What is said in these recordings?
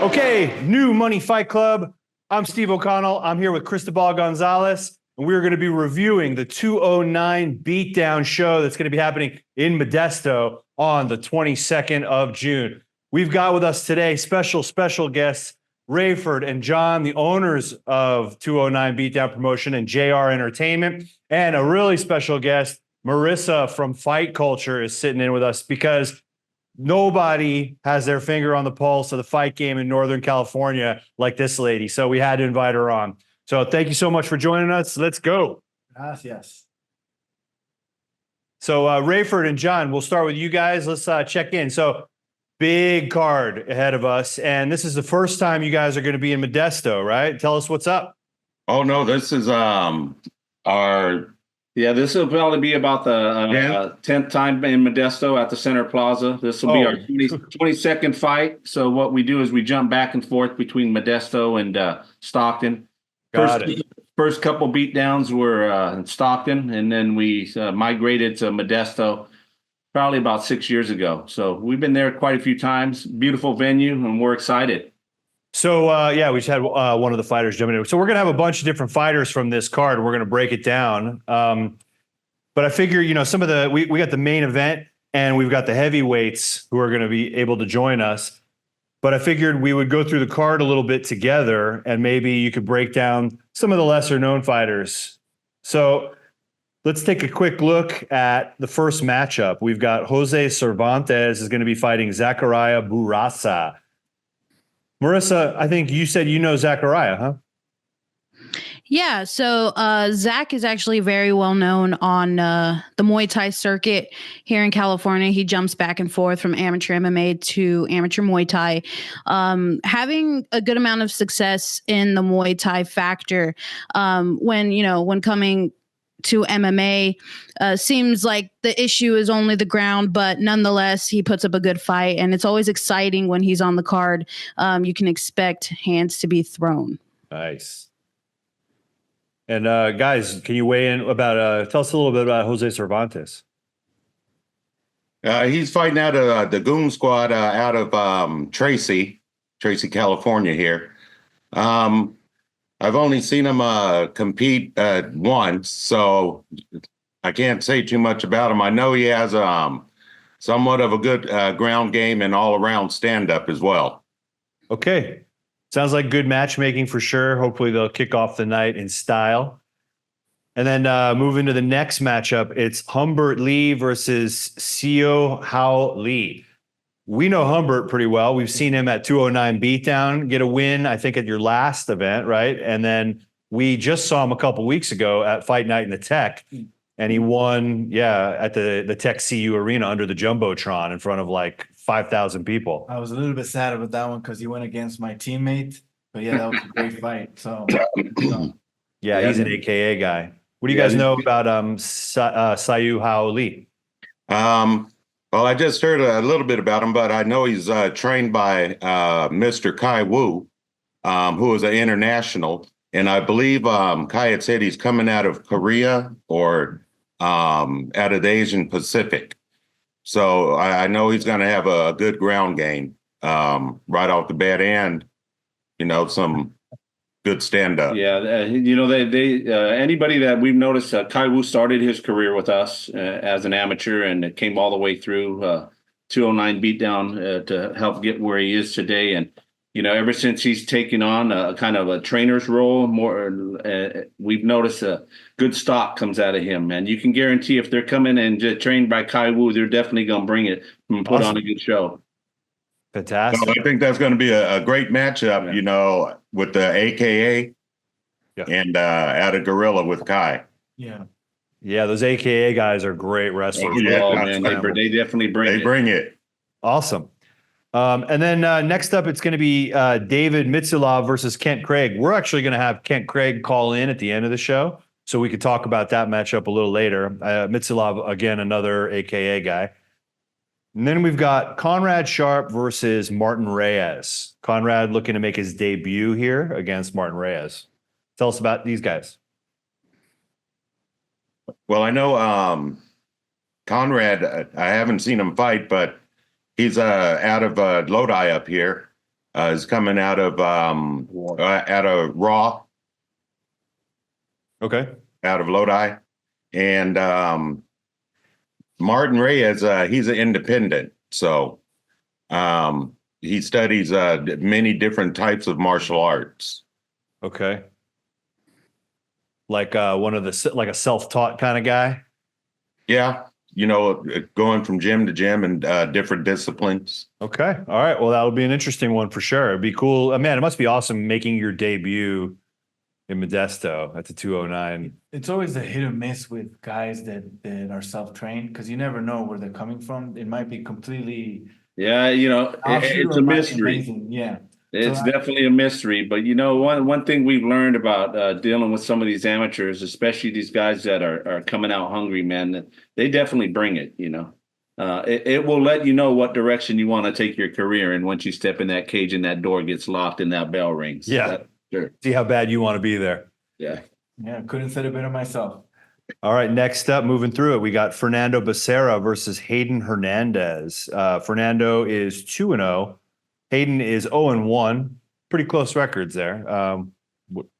Okay, new Money Fight Club. I'm Steve O'Connell. I'm here with Cristobal Gonzalez, and we're going to be reviewing the 209 Beatdown show that's going to be happening in Modesto on the 22nd of June. We've got with us today special guests, Rayford and John, the owners of 209 Beatdown Promotion and JR Entertainment, and a really special guest, Marissa from Fight Culture, is sitting in with us because nobody has their finger on the pulse of the fight game in Northern California like this lady. So we had to invite her on. So thank you so much for joining us. Let's go. Gracias. So Rayford and John, we'll start with you guys. Let's check in. So big card ahead of us. And this is the first time you guys are going to be in Modesto, right? Tell us what's up. Oh, no, this is this will probably be about the 10th time in Modesto at the Center Plaza. This will be our 22nd fight. So what we do is we jump back and forth between Modesto and Stockton. First couple beatdowns were in Stockton, and then we migrated to Modesto probably about 6 years ago. So we've been there quite a few times. Beautiful venue, and we're excited. So, we just had one of the fighters jumping in. So we're going to have a bunch of different fighters from this card. We're going to break it down. But I figure, some of we got the main event and we've got the heavyweights who are going to be able to join us. But I figured we would go through the card a little bit together and maybe you could break down some of the lesser known fighters. So let's take a quick look at the first matchup. We've got Jose Cervantes is going to be fighting Zachariah Bourassa. Marissa, I think you said you know Zachariah, huh? Yeah, so Zach is actually very well known on the Muay Thai circuit here in California. He jumps back and forth from amateur MMA to amateur Muay Thai, having a good amount of success in the Muay Thai factor. When coming to MMA, seems like the issue is only the ground, but nonetheless, he puts up a good fight, and it's always exciting when he's on the card. You can expect hands to be thrown. Nice. And guys, can you weigh in about, tell us a little bit about Jose Cervantes. He's fighting out of the Goon Squad out of Tracy, California here. I've only seen him compete once, so I can't say too much about him. I know he has somewhat of a good ground game and all-around stand-up as well. Okay. Sounds like good matchmaking for sure. Hopefully they'll kick off the night in style. And then move into the next matchup. It's Humbert Lee versus Syue Hao Li. We know Humbert pretty well. We've seen him at 209 Beatdown get a win, I think, at your last event, right? And then we just saw him a couple weeks ago at Fight Night in the Tech, and he won, at the Tech CU Arena under the Jumbotron in front of like 5,000 people. I was a little bit sad about that one because he went against my teammate. But yeah, that was a great fight. So yeah, he's an AKA guy. What do you guys know about Syue Hao Li? Well, I just heard a little bit about him, but I know he's trained by Mr. Kai Wu, who is an international. And I believe Kai had said he's coming out of Korea or out of the Asian Pacific. So I know he's going to have a good ground game right off the bat and, some good stand-up. Yeah, anybody that we've noticed, Kai Wu started his career with us as an amateur and came all the way through 209 Beatdown to help get where he is today. And, ever since he's taken on a kind of a trainer's role, we've noticed a good stock comes out of him. And you can guarantee if they're coming and just trained by Kai Wu, they're definitely going to bring it and put on a good show. Fantastic. So I think that's going to be a great matchup, with the AKA and out of Gorilla with Kai. Yeah. Yeah, those AKA guys are great wrestlers. Man, they definitely bring it. Awesome. And then next up, it's going to be David Mitsulov versus Kent Craig. We're actually going to have Kent Craig call in at the end of the show, so we could talk about that matchup a little later. Mitsulov, again, another AKA guy. And then we've got Conrad Sharp versus Martin Reyes. Conrad looking to make his debut here against Martin Reyes. Tell us about these guys. Well, I know Conrad, I haven't seen him fight, but he's out of Lodi up here. is coming out of Raw, Okay. out of Lodi. And Martin Reyes, he's an independent. So he studies many different types of martial arts. Okay. Like one of the like a self-taught kind of guy. Yeah, going from gym to gym and different disciplines. Okay. All right. Well, that would be an interesting one for sure. It'd be cool. Man, it must be awesome making your debut in Modesto at the 209. It's always a hit or miss with guys that are self-trained because you never know where they're coming from. It might be completely Yeah, it's a mystery. amazing. Yeah. It's So definitely a mystery, but one thing we've learned about dealing with some of these amateurs, especially these guys that are coming out hungry, man, they definitely bring it. It will let you know what direction you want to take your career, and once you step in that cage and that door gets locked and that bell rings. Yeah, sure. See how bad you want to be there. Yeah, couldn't say it better myself. All right, next up, moving through it, we got Fernando Becerra versus Hayden Hernandez. Fernando is 2-0. Hayden is 0-1. Pretty close records there.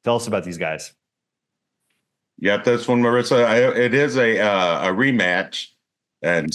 Tell us about these guys. Yeah, this one, Marissa, it is a rematch. And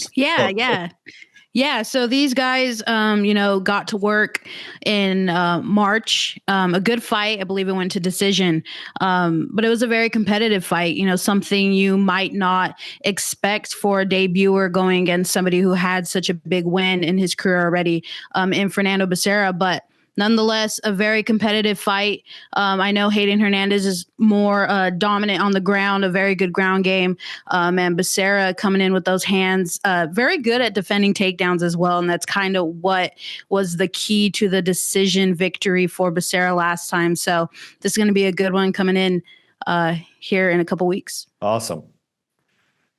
Yeah. So these guys, got to work in March. A good fight. I believe it went to decision. But it was a very competitive fight. Something you might not expect for a debuter going against somebody who had such a big win in his career already in Fernando Becerra. But nonetheless, a very competitive fight. I know Hayden Hernandez is more dominant on the ground, a very good ground game. And Becerra coming in with those hands, very good at defending takedowns as well. And that's kind of what was the key to the decision victory for Becerra last time. So this is going to be a good one coming in here in a couple weeks. Awesome.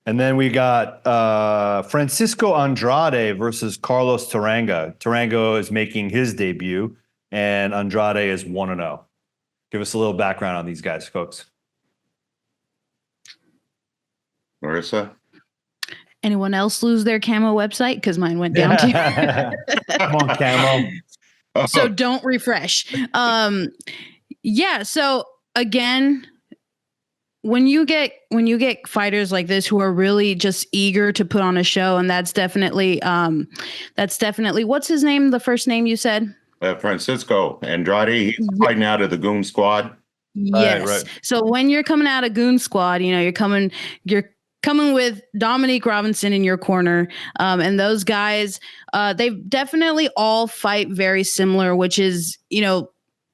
And then we got Francisco Andrade versus Carlos Tarango. Tarango is making his debut, and Andrade is 1-0. Give us a little background on these guys, folks. Marissa? Anyone else lose their camo website? Because mine went down too. Come on, camo. So don't refresh. So again, when you get fighters like this who are really just eager to put on a show, and that's definitely what's his name? The first name you said? Francisco Andrade. He's fighting out of the Goon Squad. Yes. Right. So when you're coming out of Goon Squad, you're coming with Dominique Robinson in your corner. And those guys, they definitely all fight very similar, which is,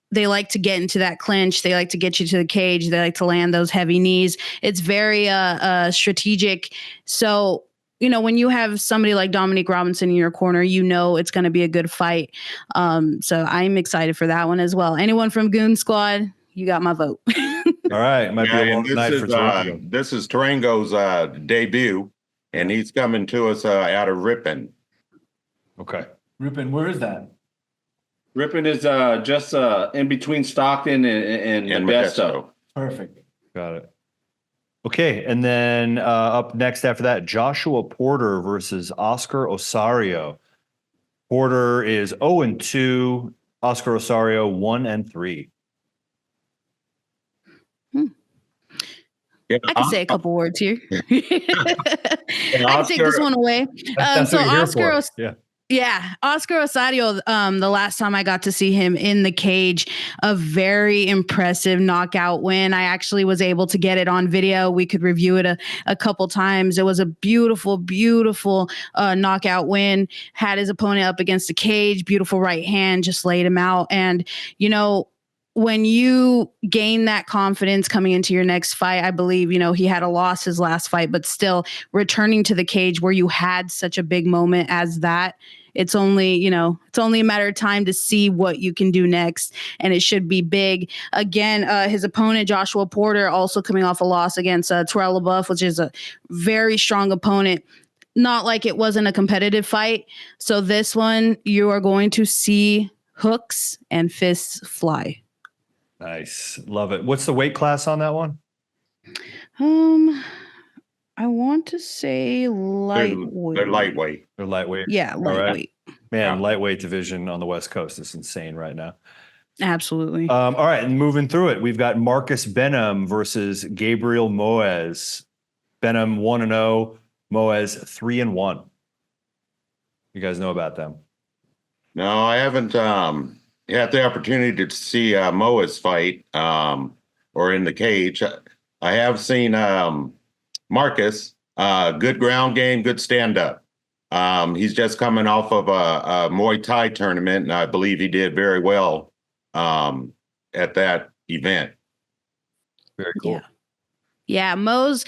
they like to get into that clinch. They like to get you to the cage. They like to land those heavy knees. It's very strategic. So, when you have somebody like Dominique Robinson in your corner, it's going to be a good fight. So I'm excited for that one as well. Anyone from Goon Squad, you got my vote. All right. Might be a long night for Tarango. This is Tarango's debut, and he's coming to us out of Ripon. Okay. Ripon, where is that? Ripon is just in between Stockton and Modesto. Perfect. Got it. Okay, and then up next after that, Joshua Porter versus Oscar Osario. Porter is 0-2. Oscar Osario 1-3. Yeah, I can say a couple words here. I can take this one away. That's So what you're here Oscar, for. Oscar Osario, the last time I got to see him in the cage, a very impressive knockout win. I actually was able to get it on video. We could review it a couple times. It was a beautiful, beautiful knockout win. Had his opponent up against the cage, beautiful right hand, just laid him out. And, when you gain that confidence coming into your next fight, I believe, he had a loss his last fight, but still returning to the cage where you had such a big moment as that, it's only a matter of time to see what you can do next. And it should be big. Again, his opponent, Joshua Porter, also coming off a loss against Terrell LaBeouf, which is a very strong opponent. Not like it wasn't a competitive fight. So this one, you are going to see hooks and fists fly. Nice. Love it. What's the weight class on that one? I want to say lightweight. They're lightweight. They're lightweight. Yeah, lightweight. Right. Man, lightweight division on the West Coast is insane right now. Absolutely. All right, and moving through it, we've got Marcus Benham versus Gabriel Moes. Benham 1-0, Moes 3-1. You guys know about them? No, I haven't had the opportunity to see Moes fight or in the cage. I have seen Marcus, good ground game, good stand-up. He's just coming off of a Muay Thai tournament, and I believe he did very well at that event. Very cool. Yeah. Yeah, Moes,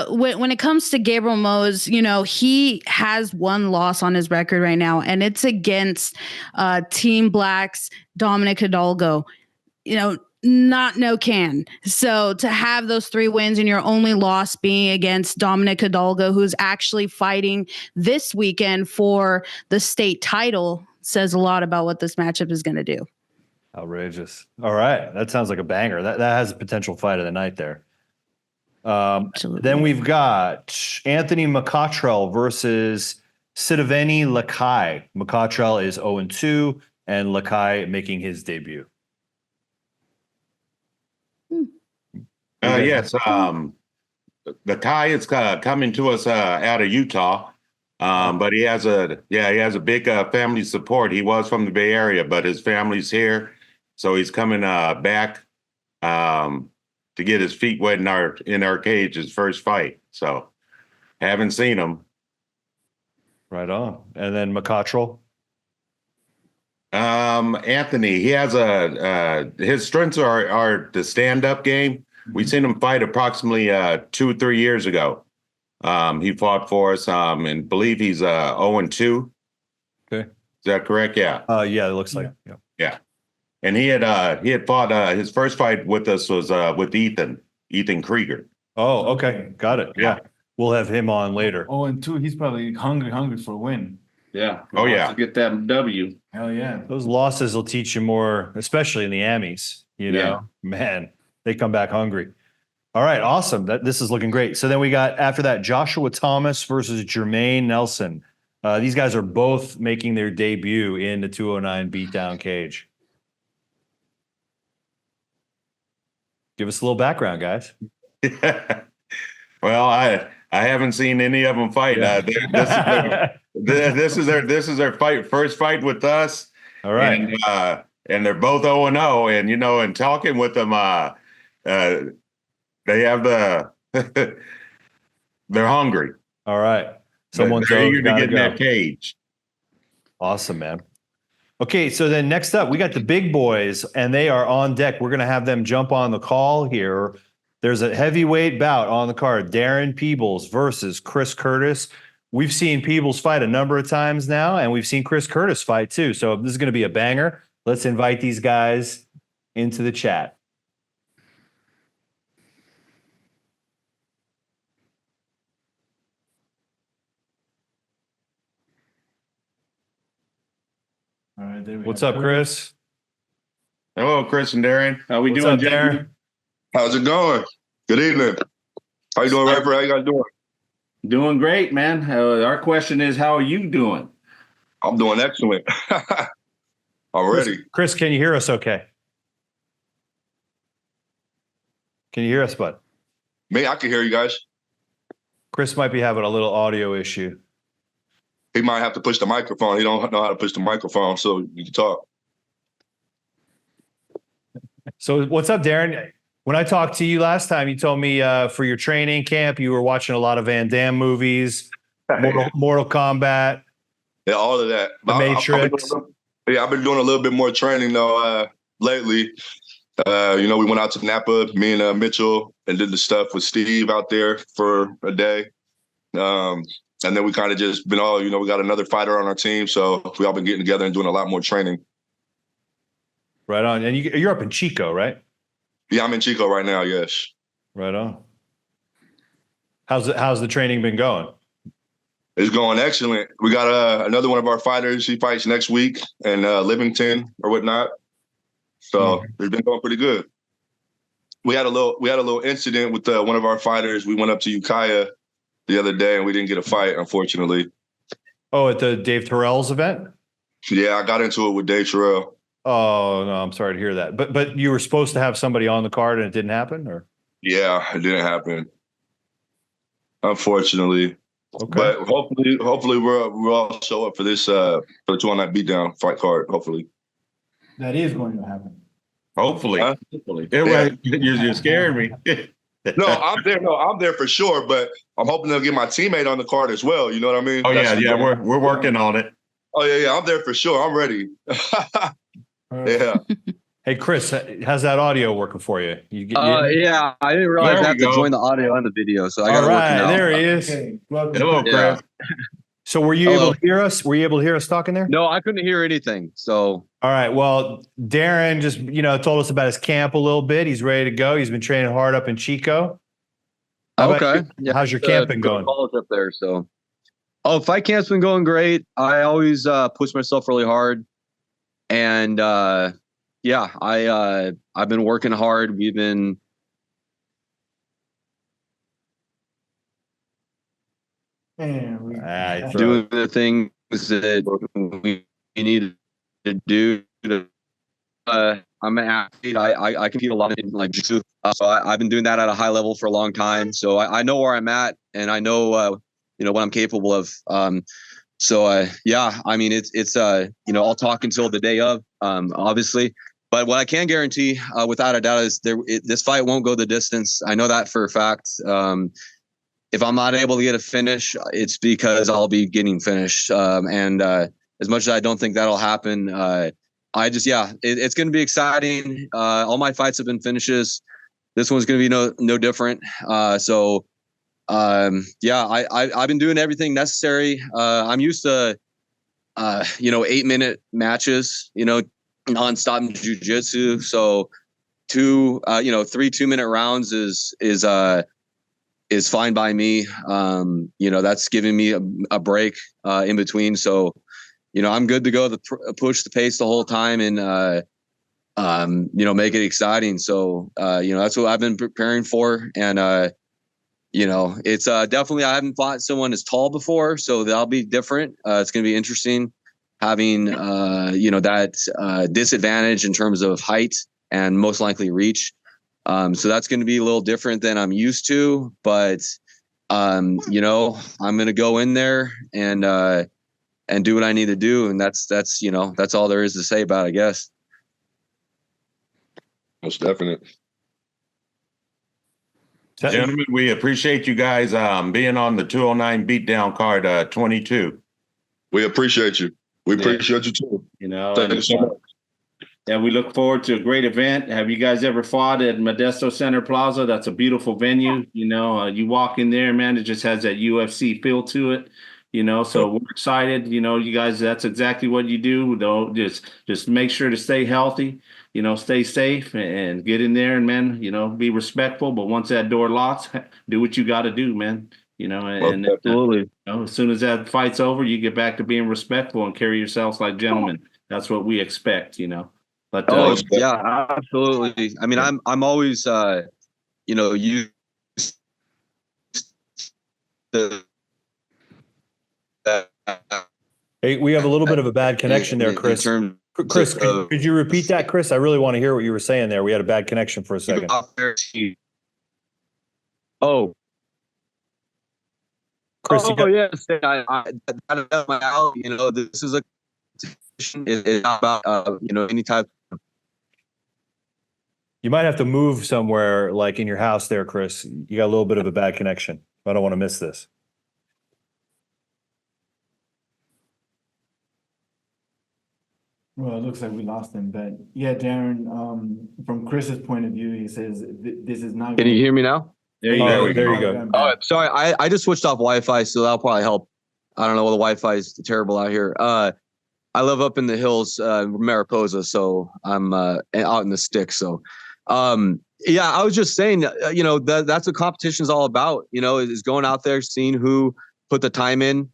when it comes to Gabriel Moes, you know, he has one loss on his record right now, and it's against Team Black's Dominic Hidalgo. You know, not no can. So to have those 3 wins and your only loss being against Dominic Hidalgo, who's actually fighting this weekend for the state title, says a lot about what this matchup is going to do. Outrageous. All right. That sounds like a banger. That has a potential fight of the night there. Then we've got Anthony McCottrell versus Sitiveni Lakai. McCottrell is 0-2, and Lakai making his debut. Yes, Lakai is coming to us out of Utah, but he has a big family support. He was from the Bay Area, but his family's here, so he's coming back to get his feet wet in our cage, his first fight. So haven't seen him. Right on. And then McCottrell. Anthony, he has his strengths are the stand-up game. We seen him fight approximately 2 or 3 years ago. He fought for us, and believe he's 0-2. Okay. Is that correct? Yeah. Yeah, it looks like. Yeah. And he had fought his first fight with us was with Ethan Krieger. Oh, okay. Got it. Yeah. We'll have him on later. 0-2, he's probably hungry for a win. Yeah. Oh, yeah. To get that W. Hell yeah. Those losses will teach you more, especially in the Ammies. You know, Yeah. Man, they come back hungry. All right, awesome. This is looking great. So then we got after that Joshua Thomas versus Jermaine Nelson. These guys are both making their debut in the 209 beatdown cage. Give us a little background, guys. Well, I haven't seen any of them fight. Yeah. This is their first fight with us. All right. And they're both 0-0. And, you know, and talking with them, they have they're hungry. All right. Someone's they're eager to get in go. that cage. Awesome, man. Okay, so then next up, we got the big boys, and they are on deck. We're going to have them jump on the call here. There's a heavyweight bout on the card, Darin Peebes versus Chris Curtis. We've seen Peebes fight a number of times now, and we've seen Chris Curtis fight too. So this is going to be a banger. Let's invite these guys into the chat. All right, there we What's have up, Chris? Hello, Chris and Darin. How we What's doing, up, Jermaine? Darin? How's it going? Good evening. How you doing, Rayford? How you guys doing? Doing great, man. Our question is, how are you doing? I'm doing excellent. Already. Chris, can you hear us okay? Can you hear us, bud? Me, I can hear you guys. Chris might be having a little audio issue. He might have to push the microphone. He don't know how to push the microphone, so you can talk. So what's up, Darin? When I talked to you last time, you told me for your training camp, you were watching a lot of Van Damme movies, Mortal Kombat. Yeah, all of that. The Matrix. I've been doing a little bit more training though lately. You know, we went out to Napa, me and Mitchell, and did the stuff with Steve out there for a day. And then we kind of just been all, you know, we got another fighter on our team, so we all been getting together and doing a lot more training. Right on. And you're up in Chico, right? Yeah, I'm in Chico right now, yes. Right on. How's the training been going? It's going excellent. We got another one of our fighters. He fights next week in Livingston or whatnot. So It's been going pretty good. We had a little incident with one of our fighters. We went up to Ukiah the other day and we didn't get a fight, unfortunately. Oh, at the Dave Terrell's event? Yeah, I got into it with Day Terrell. Oh no, I'm sorry to hear that. But you were supposed to have somebody on the card and it didn't happen, or? Yeah, it didn't happen, unfortunately. Okay. But hopefully we'll all show up for this for the 209 beatdown fight card. Hopefully. That is going to happen. Hopefully. Huh? Yeah. You're scaring me. No, I'm there. No, I'm there for sure. But I'm hoping to get my teammate on the card as well. You know what I mean? Oh yeah. We're working on it. Oh yeah. I'm there for sure. I'm ready. Yeah. Hey Chris, how's that audio working for you? Yeah, I didn't realize There I have we to go. join the audio and the video, so I All got to work it right, out. there he is. Okay. Welcome. Hello, Chris. Yeah. So were you Hello. able to hear us? Were you able to hear us talking there? No, I couldn't hear anything. So All right. Well, Darin just, told us about his camp a little bit. He's ready to go. He's been training hard up in Chico. How about okay, you? How's your camp been going? College up there, so fight camp's been going great. I always push myself really hard, and I've been working hard. We've been doing the things that we need to do. I'm an athlete. I compete a lot in like jiu-jitsu. So I've been doing that at a high level for a long time. So I know where I'm at, and I know what I'm capable of. I mean it's I'll talk until the day of, obviously. But what I can guarantee, without a doubt, is this fight won't go the distance. I know that for a fact. If I'm not able to get a finish, it's because I'll be getting finished. As much as I don't think that'll happen, it's going to be exciting. All my fights have been finishes. This one's going to be no different. I've been doing everything necessary. I'm used to, 8-minute matches, nonstop jiu-jitsu. So 3 2-minute rounds is fine by me. That's giving me a break in between. So, I'm good to go to push the pace the whole time and, make it exciting. So, that's what I've been preparing for. And, it's definitely, I haven't fought someone as tall before, so that'll be different. It's going to be interesting having, that disadvantage in terms of height and most likely reach. So that's going to be a little different than I'm used to, but, I'm going to go in there and do what I need to do. And that's all there is to say about it, I guess. Most definite. Gentlemen, we appreciate you guys being on the 209 beatdown card 22. We appreciate you. We appreciate you too. Thank you so much. And we look forward to a great event. Have you guys ever fought at Modesto Center Plaza? That's a beautiful venue. You walk in there, man, it just has that UFC feel to it. So we're excited. You guys, that's exactly what you do. Though, just make sure to stay healthy. Stay safe and get in there and, man, be respectful. But once that door locks, do what you got to do, man. Absolutely. As soon as that fight's over, you get back to being respectful and carry yourselves like gentlemen. That's what we expect. But yeah, absolutely. I mean, I'm always used to that. Hey, we have a little bit of a bad connection there, Chris. Chris, could you repeat that, Chris? I really want to hear what you were saying there. We had a bad connection for a second. Oh. Chris, yes. That's my alley. This is a it's not about any type. You might have to move somewhere, like in your house there, Chris. You got a little bit of a bad connection. I don't want to miss this. Well, it looks like we lost him, but yeah, Darin, from Chris's point of view, he says this is not. Can you hear me now? There you go. Oh, sorry. I just switched off Wi-Fi, so that'll probably help. I don't know. The Wi-Fi is terrible out here. I live up in the hills, Mariposa, so I'm out in the sticks. So, I was just saying, that's what competition is all about. Is going out there, seeing who put the time in,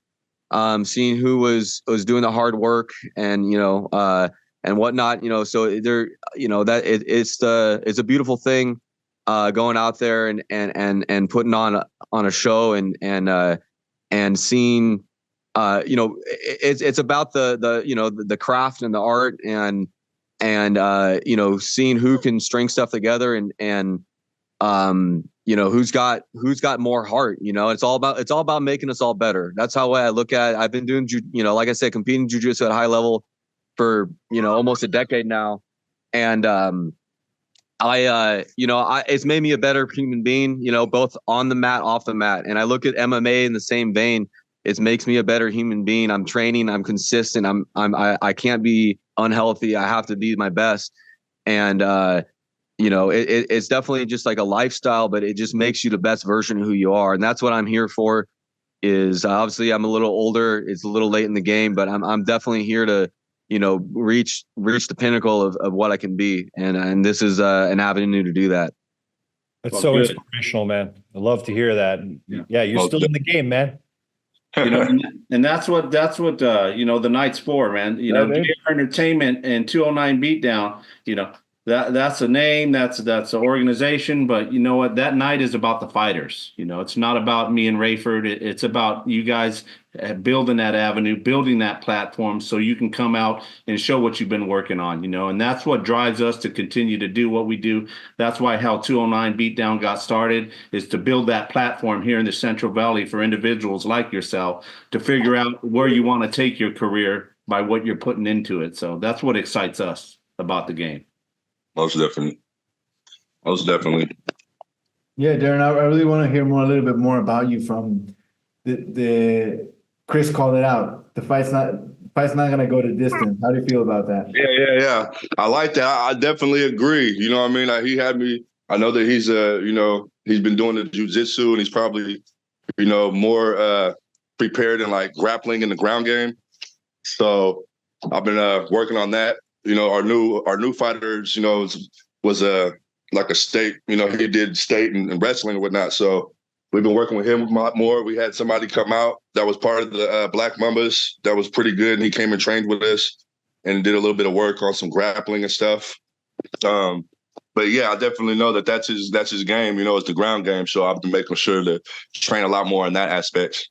seeing who was doing the hard work, and and whatnot. So there, it's a beautiful thing, going out there and putting on a show and seeing it's about the craft and the art and seeing who can string stuff together and who's got more heart. It's all about making us all better. That's how I look at it. I've been doing like I said, competing jiu-jitsu at a high level for almost a decade now, and it's made me a better human being, both on the mat, off the mat. And I look at MMA in the same vein. It makes me a better human being. I'm training, I'm consistent. I can't be unhealthy. I have to be my best. And, it's definitely just like a lifestyle, but it just makes you the best version of who you are. And that's what I'm here for. Is obviously I'm a little older. It's a little late in the game, but I'm definitely here to, reach the pinnacle of what I can be. And this is an avenue to do that. That's so inspirational, man. I love to hear that. Yeah, you're still in the game, man. And that's what the night's for, man. Entertainment and 209 Beatdown, that's a name, that's an organization, but you know what? That night is about the fighters. It's not about me and Rayford. It's about you guys building that avenue, building that platform so you can come out and show what you've been working on, and that's what drives us to continue to do what we do. That's why how 209 Beatdown got started, is to build that platform here in the Central Valley for individuals like yourself to figure out where you want to take your career by what you're putting into it. So that's what excites us about the game. Most definitely. Yeah, Darin, I really want to hear a little bit more about you from the Chris called it out. The fight's not gonna go to distance. How do you feel about that? Yeah. I like that. I definitely agree. You know what I mean? Like, he had me. I know that he's he's been doing the jiu-jitsu and he's probably, more prepared in like grappling in the ground game. So I've been working on that. Our new fighters, was like a state, he did state and wrestling and whatnot. So we've been working with him a lot more. We had somebody come out that was part of the Black Mambas that was pretty good. And he came and trained with us and did a little bit of work on some grappling and stuff. But yeah, I definitely know that's his game, it's the ground game. So I've been making sure to train a lot more in that aspect.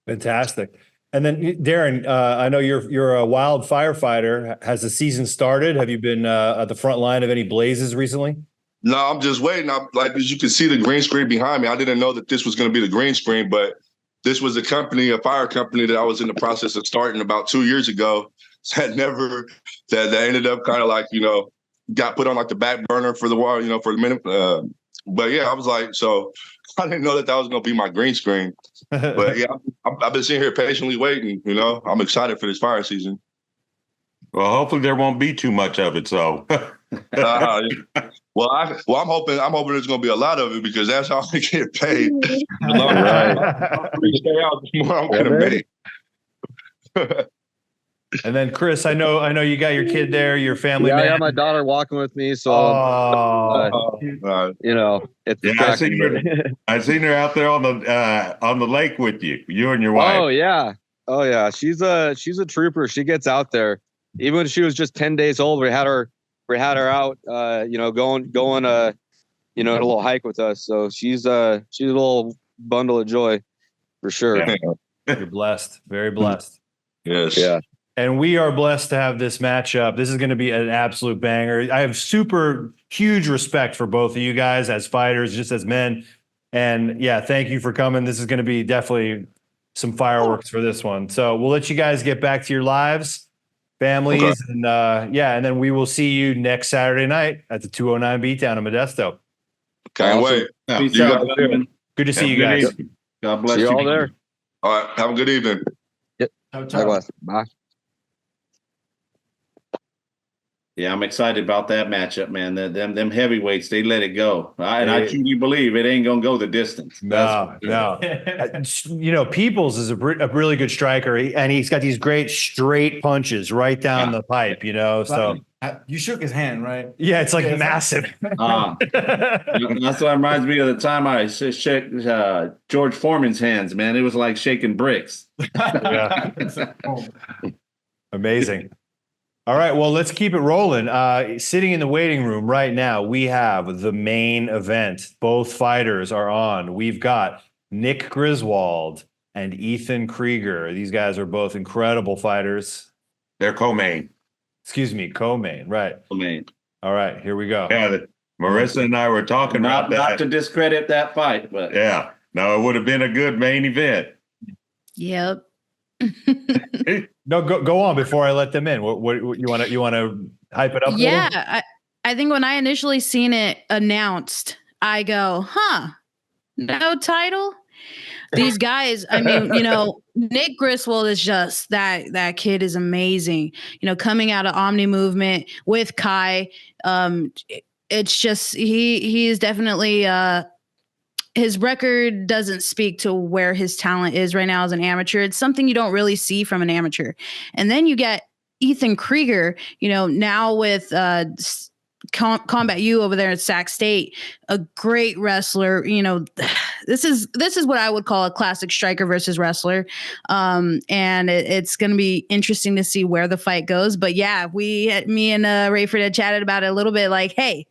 Fantastic. And then Darin, I know you're a wild firefighter. Has the season started? Have you been at the front line of any blazes recently? No, I'm just waiting. As you can see the green screen behind me, I didn't know that this was going to be the green screen, but this was a fire company that I was in the process of starting about 2 years ago. That ended up kind of like, got put on like the back burner for the while, for a minute. But yeah, I was like, so I didn't know that was going to be my green screen. But yeah, I've been sitting here patiently waiting. I'm excited for this fire season. Well, hopefully there won't be too much of it. So, well, I'm hoping there's going to be a lot of it because that's how I get paid. The Stay out, the more I'm going to make. And then Chris, I know you got your kid there, your family. Yeah, man. I got my daughter walking with me, so it's I seen her out there on the lake with you and your wife. Oh yeah. She's a trooper. She gets out there. Even when she was just 10 days old, we had her out, going a little hike with us. So she's a little bundle of joy for sure. Yeah. You're blessed, very blessed. Yes. Yeah. And we are blessed to have this matchup. This is going to be an absolute banger. I have super huge respect for both of you guys as fighters, just as men. And yeah, thank you for coming. This is going to be definitely some fireworks for this one. So we'll let you guys get back to your lives, families, Okay. and and then we will see you next Saturday night at the 209 Beatdown in Modesto. Can't wait. Peace out, gentlemen. Good to see you guys. God bless See you. you all there. All right. Have a good evening. Likewise. Bye. Yeah, I'm excited about that matchup, man. Them heavyweights, they let it go. I truly believe it ain't gonna go the distance. No. Peebes is a really good striker, and he's got these great straight punches right down the pipe. So You shook his hand, right? yeah, it's like massive. That's what reminds me of the time I shook George Foreman's hands, man. It was like shaking bricks. Yeah. Amazing. All right, well, let's keep it rolling. Sitting in the waiting room right now, we have the main event. Both fighters are on. We've got Nick Griswold and Ethan Krieger. These guys are both incredible fighters. They're co-main. Excuse me, co-main. Right. Man, All right, here we go. Yeah, Marissa and I were talking about not that. to discredit that fight, but Yeah, no, it would have been a good main event. Yep. No, go on before I let them in. What you want to hype it up? a little? Yeah, I think when I initially seen it announced, I go, no title. These guys, I mean, Nick Griswold is just that kid is amazing. Coming out of Omni Movement with Kai, it's just he is definitely his record doesn't speak to where his talent is right now as an amateur. It's something you don't really see from an amateur. And then you get Ethan Krieger, now with Combat U over there at Sac State, a great wrestler. This is what I would call a classic striker versus wrestler. And it's going to be interesting to see where the fight goes. But yeah, me and Rayford had chatted about it a little bit, like, hey,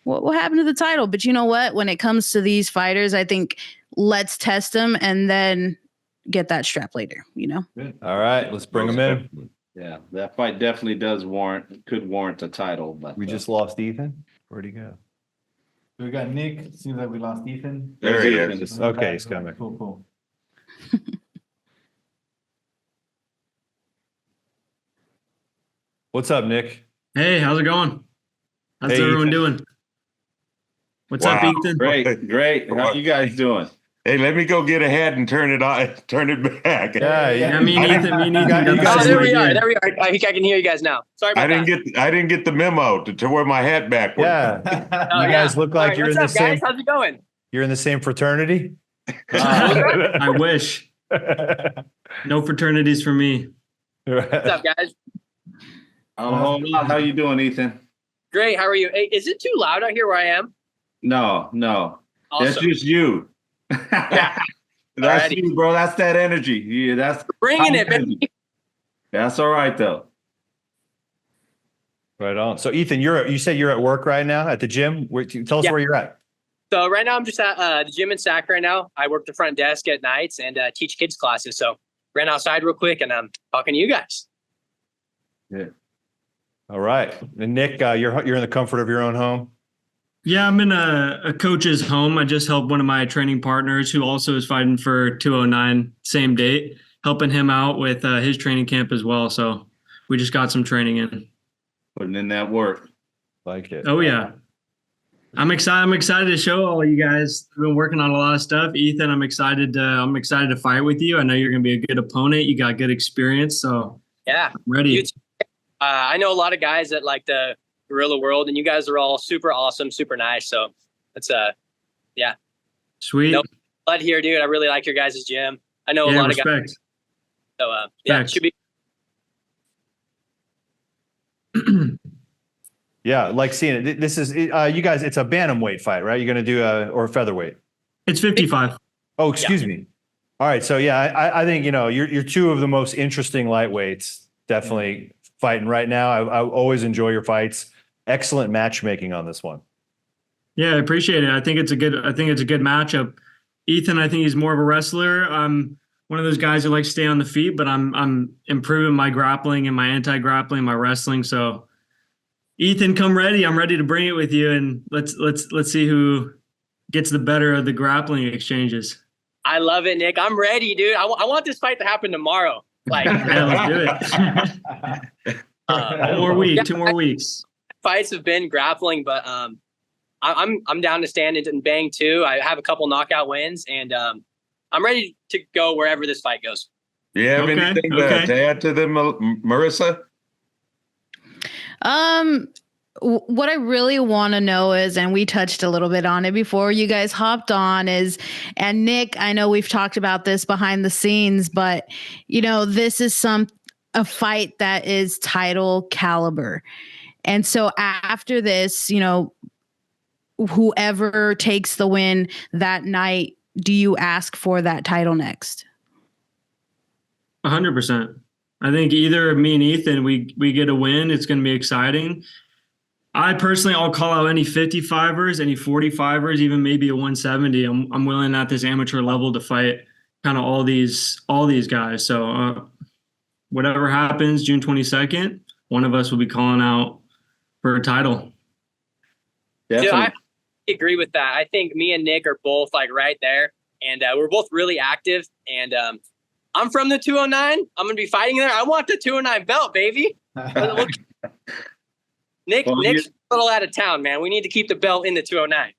what happened to the title? But you know what? When it comes to these fighters, I think let's test them and then get that strap later, All right, let's bring them in. yeah, that fight definitely could warrant a title. But We just lost Ethan. Where'd he go? We got Nick. Seems like we lost Ethan. There he Ethan. is. Okay, he's coming. Cool. What's up, Nick? Hey, how's it going? How's Hey, everyone Ethan. doing? What's Wow. up, Ethan? great. How you guys doing? Hey, let me go get ahead and turn it back. Yeah, me and Ethan got you the guys- Oh, same there we are. idea. There we are. I think I can hear you guys now. Sorry about I that. didn't get the memo to wear my hat backward. Yeah, Oh, you guys look like All right, you're in what's the up, same. guys? How's it going? You're in the same fraternity. I wish. No fraternities for me. What's up, guys? How you doing, Ethan? Great. How are you? Hey, is it too loud out here where I am? No, that's Awesome. just you. Yeah. That's Alrighty. you, bro. That's that energy. Yeah, that's Bringing it, baby. That's all right though. Right on. So, Ethan, you said you're at work right now at the gym. Tell us Yeah. where you're at. So right now I'm just at the gym in Sac right now. I work the front desk at nights and teach kids classes. So ran outside real quick and I'm talking to you guys. All right. And Nick, you're in the comfort of your own home. Yeah, I'm in a coach's home. I just helped one of my training partners who also is fighting for 209 same date, helping him out with his training camp as well. So we just got some training in. Putting in that work. Like it. Oh yeah. I'm excited to show all you guys. I've been working on a lot of stuff. Ethan, I'm excited to fight with you. I know you're going to be a good opponent. You got good experience, so Yeah. I'm ready. You I know a lot of guys that like the guerrilla world and you guys are all super awesome, super nice. So it's Sweet. Nope. Blood here, dude. I really like your guys' gym. I know a Yeah, lot of guys. respect. So yeah, it Respect. should be. Yeah, like seeing it. This is you guys. It's a bantamweight fight, right? You're going to do or featherweight. It's 55. Oh, excuse me. All right. So yeah, I think you're two of the most interesting lightweights. Definitely fighting right now. I always enjoy your fights. Excellent matchmaking on this one. Yeah, I appreciate it. I think it's a good matchup. Ethan, I think he's more of a wrestler. I'm one of those guys who likes to stay on the feet, but I'm improving my grappling and my anti-grappling, my wrestling. So Ethan, come ready. I'm ready to bring it with you, and let's see who gets the better of the grappling exchanges. I love it, Nick. I'm ready, dude. I want this fight to happen tomorrow. Like, Yeah, let's do it. Two more weeks. fights have been grappling, but I'm down to stand and bang too. I have a couple knockout wins, and I'm ready to go wherever this fight goes. Do you have Okay, anything okay. to add to them, Marissa? What I really want to know is, and we touched a little bit on it before you guys hopped on, and Nick, I know we've talked about this behind the scenes, but this is a fight that is title caliber. And so after this, whoever takes the win that night, do you ask for that title next? 100%. I think either me and Ethan, we get a win. It's going to be exciting. I personally, I'll call out any 55ers, any 45ers, even maybe a 170. I'm willing at this amateur level to fight kind of all these guys. So whatever happens, June 22nd, one of us will be calling out for a title. Dude, I agree with that. I think me and Nick are both like right there, and we're both really active. And I'm from the 209. I'm gonna be fighting there. I want the 209 belt, baby. Nick's a little out of town, man. We need to keep the belt in the 209.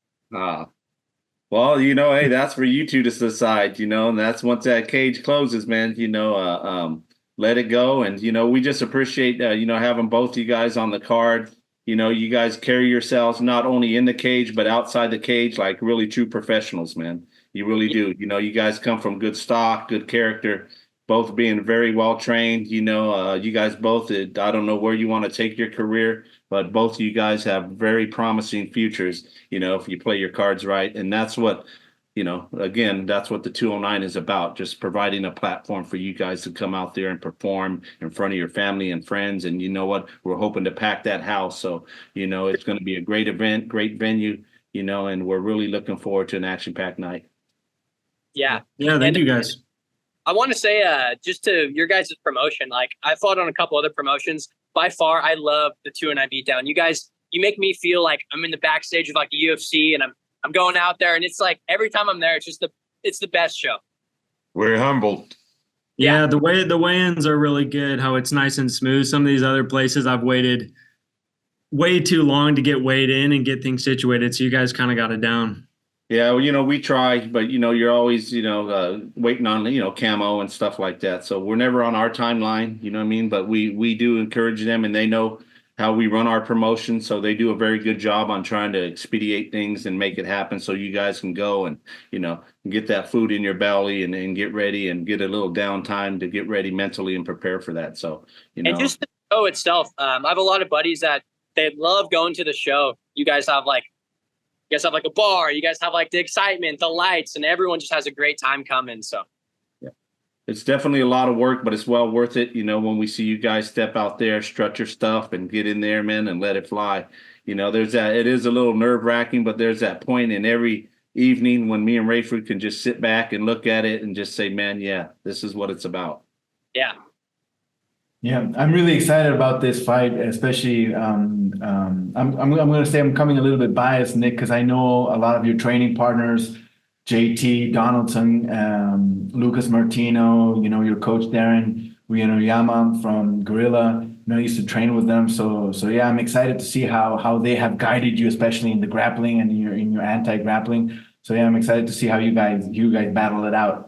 Well, hey, that's for you two to decide, and that's once that cage closes, man, let it go. And, we just appreciate, having both you guys on the card. You guys carry yourselves not only in the cage, but outside the cage, like really true professionals, man. You really do. You guys come from good stock, good character, both being very well trained. You guys both, I don't know where you want to take your career, but both of you guys have very promising futures, if you play your cards right. And that's what, again, that's what the 209 is about, just providing a platform for you guys to come out there and perform in front of your family and friends. And you know what? We're hoping to pack that house. So, it's going to be a great event, great venue, and we're really looking forward to an action-packed night. Yeah. Yeah, thank you guys. I want to say, just to your guys' promotion, like I fought on a couple other promotions. By far, I love the 209 Beatdown. You guys, you make me feel like I'm in the backstage of like the UFC, and I'm going out there, and it's like every time I'm there, it's the best show. We're humbled. Yeah, the weigh-ins are really good. How it's nice and smooth. Some of these other places I've waited way too long to get weighed in and get things situated. So you guys kind of got it down. Yeah, well, we try, but you're always, waiting on, camo and stuff like that. So we're never on our timeline, you know what I mean? But we do encourage them, and they know how we run our promotion. So they do a very good job on trying to expedite things and make it happen so you guys can go and, get that food in your belly and get ready and get a little downtime to get ready mentally and prepare for that. So, And just the show itself, I have a lot of buddies that they love going to the show. You guys have like a bar, you guys have like the excitement, the lights, and everyone just has a great time coming. So yeah, it's definitely a lot of work, but it's well worth it. When we see you guys step out there, strut your stuff and get in there, man, and let it fly. There's that, it is a little nerve wracking, but there's that point in every evening when me and Rayford can just sit back and look at it and just say, man, yeah, this is what it's about. Yeah. Yeah, I'm really excited about this fight, especially I'm going to say I'm coming a little bit biased, Nick, because I know a lot of your training partners, JT Donaldson, Lucas Martino, your coach Darin Uyenoyama from Gorilla. I used to train with them, so yeah, I'm excited to see how they have guided you, especially in the grappling and in your anti-grappling. So yeah, I'm excited to see how you guys battle it out.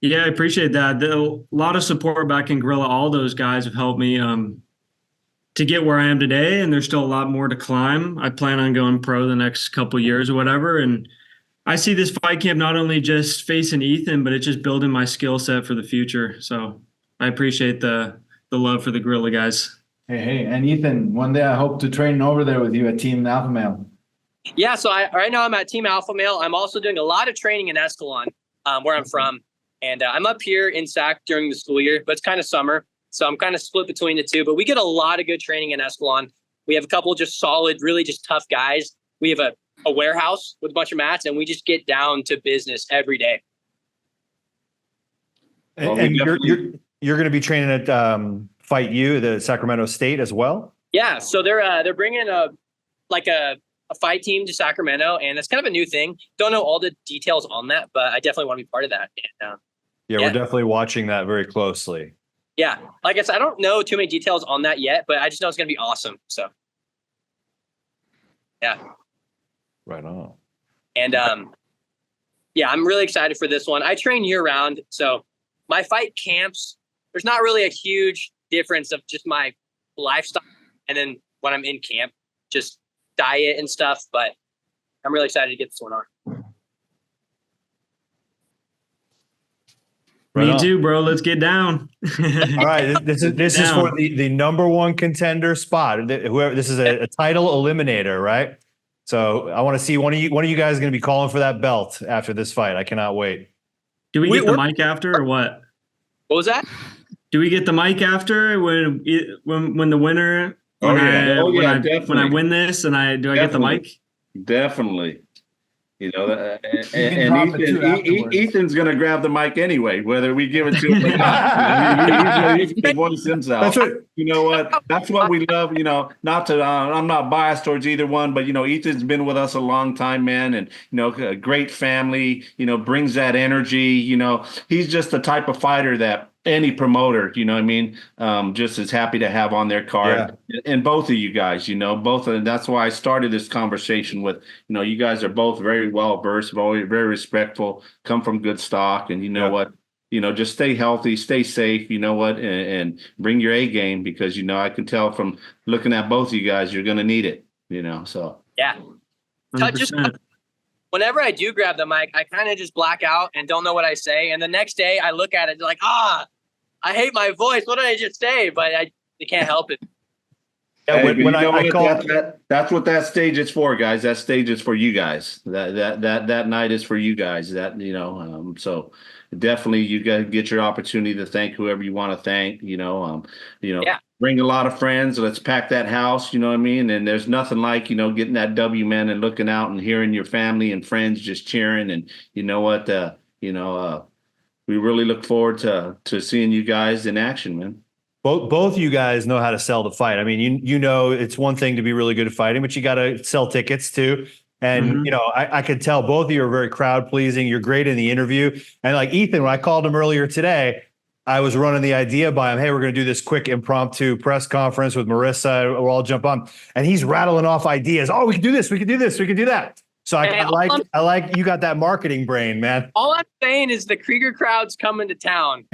Yeah, I appreciate that. A lot of support back in Gorilla. All those guys have helped me to get where I am today, and there's still a lot more to climb. I plan on going pro the next couple of years or whatever, and I see this fight camp not only just facing Ethan, but it's just building my skill set for the future. So I appreciate the love for the Gorilla guys. Hey, and Ethan, one day I hope to train over there with you at Team Alpha Male. Yeah, so right now I'm at Team Alpha Male. I'm also doing a lot of training in Escalon, where I'm from. And I'm up here in SAC during the school year, but it's kind of summer. So I'm kind of split between the two. But we get a lot of good training in Escalon. We have a couple just solid, really just tough guys. We have a warehouse with a bunch of mats, and we just get down to business every day. And you're going to be training at Fight U, the Sacramento State as well? Yeah. So they're bringing a fight team to Sacramento, and it's kind of a new thing. Don't know all the details on that, but I definitely want to be part of that. And, yeah, we're definitely watching that very closely. Yeah. Like I said, I don't know too many details on that yet, but I just know it's going to be awesome. So, yeah. Right on. And, yeah, I'm really excited for this one. I train year round. So my fight camps, there's not really a huge difference of just my lifestyle. And then when I'm in camp, just diet and stuff, but I'm really excited to get this one on. Right Me on. too, bro. Let's get down. All right, this is for the number one contender spot. This is a title eliminator, right? So I want to see one of you guys going to be calling for that belt after this fight. I cannot wait. Do we get the mic after or what? What was that? Do we get the mic after when the winner when definitely. I win this and do I get the mic? Definitely. You know, can drop it too afterwards. Ethan's going to grab the mic anyway, whether we give it to him or not. He's going to voice himself. That's right. You know what? That's what we love. You know, not to, I'm not biased towards either one, but, you know, Ethan's been with us a long time, man. And, you know, a great family, you know, brings that energy. You know, he's just the type of fighter that any promoter, you know what I mean, just is happy to have on their card. Yeah. And both of you guys, you know, that's why I started this conversation with, you know, you guys are both very well versed, very respectful, come from good stock, and you know what, you know, just stay healthy, stay safe, you know what, and bring your A game, because, you know, I can tell from looking at both of you guys, you're going to need it, you know, so. Yeah. Just whenever I do grab the mic, I kind of just black out and don't know what I say. And the next day I look at it like, I hate my voice. What did I just say? But I can't help it. Yeah, that's what that stage is for, guys. That stage is for you guys. That night is for you guys. That, you know, so definitely you guys get your opportunity to thank whoever you want to thank, you know, bring a lot of friends. Let's pack that house, you know what I mean? And there's nothing like, you know, getting that W, man, and looking out and hearing your family and friends just cheering. And you know what, we really look forward to seeing you guys in action, man. Both you guys know how to sell the fight. I mean, you know, it's one thing to be really good at fighting, but you got to sell tickets too. And, you know, I could tell both of you are very crowd pleasing. You're great in the interview. And like Ethan, when I called him earlier today, I was running the idea by him, hey, we're going to do this quick impromptu press conference with Marissa. We'll all jump on. And he's rattling off ideas. Oh, we can do this. We can do this. We can do that. So I like you got that marketing brain, man. All I'm saying is the Krieger crowd's coming to town.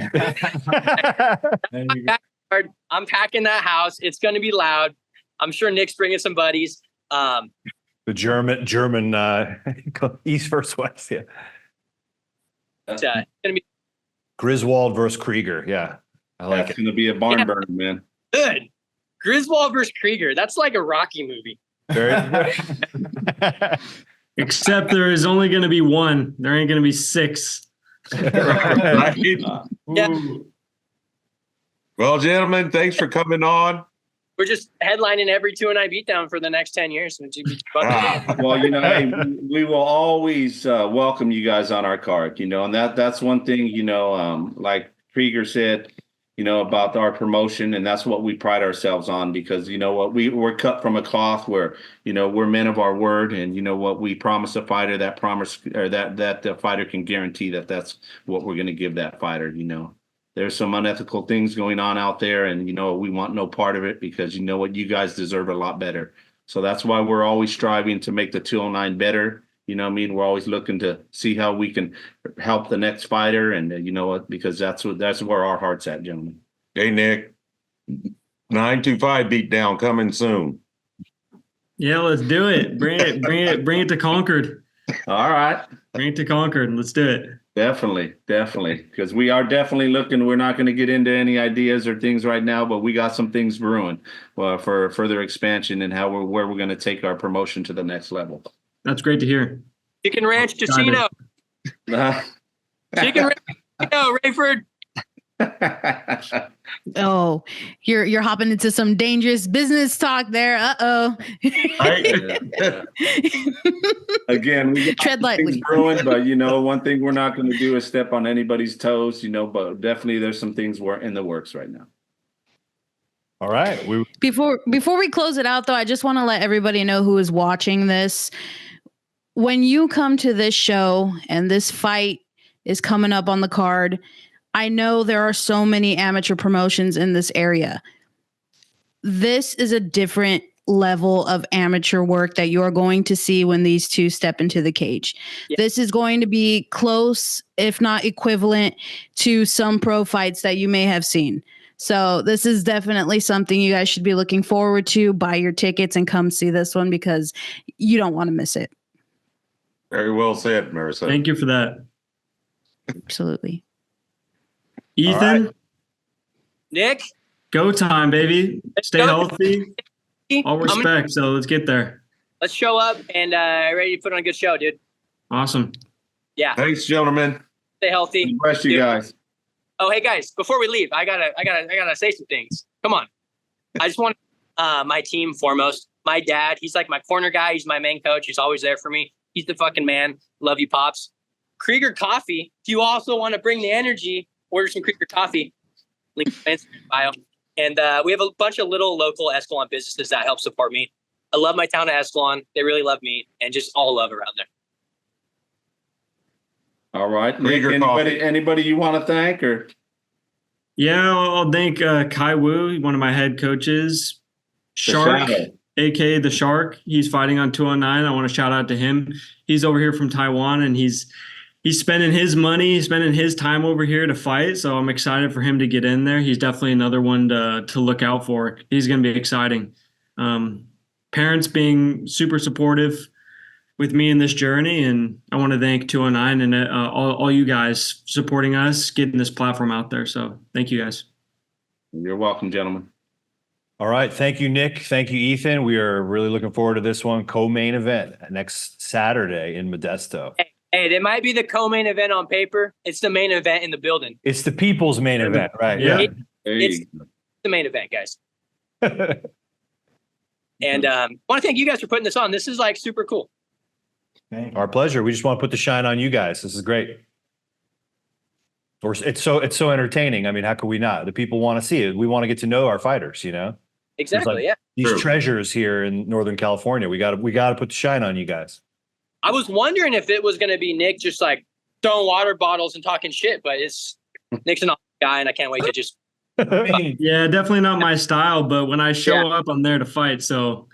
I'm packing that house. It's going to be loud. I'm sure Nick's bringing some buddies. The German East versus West. Yeah. It's going to be Griswold versus Krieger. Yeah. I like it. It's going to be a barn burner, man. Good. Griswold versus Krieger. That's like a Rocky movie. Very Except there is only going to be one. There ain't going to be six. Right? Well, gentlemen, thanks for coming on. We're just headlining every 209 beatdown for the next 10 years. Well, you know, hey, we will always welcome you guys on our card, you know, and that's one thing, you know, like Krieger said, you know, about our promotion, and that's what we pride ourselves on, because, you know what, we're cut from a cloth where, you know, we're men of our word, and you know what, we promise a fighter that the fighter can guarantee that's what we're going to give that fighter, you know. There's some unethical things going on out there, and, you know, we want no part of it, because, you know what, you guys deserve a lot better. So that's why we're always striving to make the 209 better. You know what I mean? We're always looking to see how we can help the next fighter. And you know what, because that's where our heart's at, gentlemen. Hey, Nick, 925 Beatdown coming soon. Yeah, let's do it. Bring it to Concord. All right. Bring it to Concord. Let's do it. Definitely. Because we are definitely looking. We're not going to get into any ideas or things right now, but we got some things brewing for further expansion and where we're going to take our promotion to the next level. That's great to hear. Chicken Ranch Casino. Chicken Ranch Casino, Rayford. Oh, you're hopping into some dangerous business talk there. Again, we got tread lightly. Brewing, but you know, one thing we're not going to do is step on anybody's toes, you know, but definitely there's some things in the works right now. All right. Before we close it out, though, I just want to let everybody know who is watching this. When you come to this show and this fight is coming up on the card, I know there are so many amateur promotions in this area. This is a different level of amateur work that you're going to see when these two step into the cage. Yeah. This is going to be close, if not equivalent, to some pro fights that you may have seen. So this is definitely something you guys should be looking forward to. Buy your tickets and come see this one, because you don't want to miss it. Very well said, Marissa. Thank you for that. Absolutely. Ethan? Right. Nick? Go time, baby. Stay healthy. All respect, so let's get there. Let's show up and ready to put on a good show, dude. Awesome. Yeah. Thanks, gentlemen. Stay healthy. Bless you guys. Oh, hey guys, before we leave, I gotta say some things. Come on. I just want my team foremost. My dad, he's like my corner guy. He's my main coach. He's always there for me. He's the fucking man. Love you, Pops. Krieger Coffee. If you also want to bring the energy, order some Krieger Coffee. Link in Instagram bio. And we have a bunch of little local Escalon businesses that help support me. I love my town of Escalon. They really love me, and just all love around there. All right. Nick, anybody you want to thank or? Yeah, I'll thank Kai Wu, one of my head coaches. Shark, aka the Shark. He's fighting on 209. I want to shout out to him. He's over here from Taiwan, and he's spending his money, spending his time over here to fight. So I'm excited for him to get in there. He's definitely another one to look out for. He's going to be exciting. Parents being super supportive with me in this journey, and I want to thank 209 and all you guys supporting us, getting this platform out there. So thank you guys. You're welcome, gentlemen. All right. Thank you, Nick. Thank you, Ethan. We are really looking forward to this one. Co-main event next Saturday in Modesto. Hey, it might be the co-main event on paper. It's the main event in the building. It's the people's main event, right? Yeah. It's the main event, guys. And I want to thank you guys for putting this on. This is like super cool. Our pleasure. We just want to put the shine on you guys. This is great. It's so entertaining. I mean, how could we not? The people want to see it. We want to get to know our fighters, you know? Exactly. Yeah. These treasures here in Northern California. We got to put the shine on you guys. I was wondering if it was going to be Nick just like throwing water bottles and talking shit, but it's Nick's an awesome guy, and I can't wait to just. Yeah, definitely not my style, but when I show up, I'm there to fight. So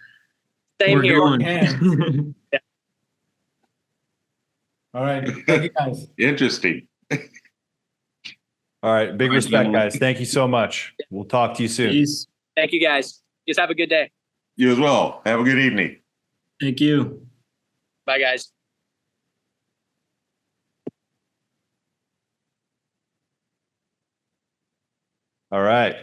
Same we're here. going. Yeah. All right. Thank you, guys. Interesting. All right. Big respect, guys. Thank you so much. We'll talk to you soon. Peace. Thank you, guys. Just have a good day. You as well. Have a good evening. Thank you. Bye, guys. All right.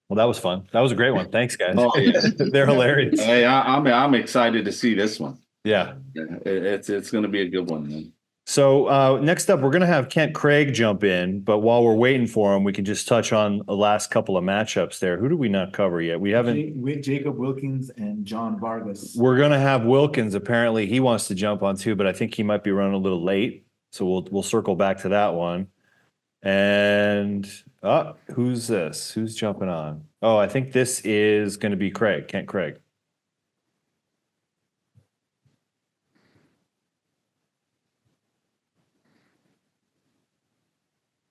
Well, that was fun. That was a great one. Thanks, guys. Oh, yeah. They're hilarious. Hey, I'm excited to see this one. Yeah. It's going to be a good one, man. So next up, we're going to have Kent Craig jump in. But while we're waiting for him, we can just touch on the last couple of matchups there. Who do we not cover yet? We haven't. With Jacob Wilkins and John Vargas. We're going to have Wilkins. Apparently, he wants to jump on too, but I think he might be running a little late. So we'll circle back to that one. And who's this? Who's jumping on? Oh, I think this is going to be Craig, Kent Craig.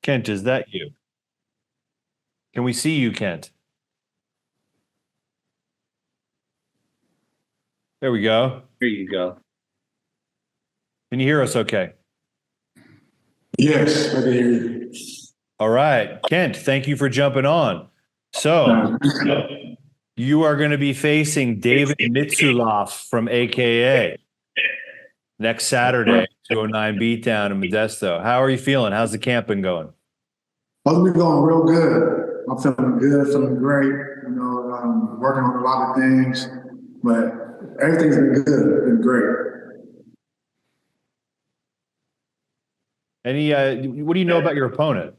Kent, is that you? Can we see you, Kent? There we go. Here you go. Can you hear us okay? Yes, I can hear you. All right. Kent, thank you for jumping on. So you are going to be facing David Mitsulov from AKA next Saturday, 209 Beatdown in Modesto. How are you feeling? How's the camp been going? It's been going real good. I'm feeling good, feeling great. You know, working on a lot of things, but everything's been good, been great. What do you know about your opponent?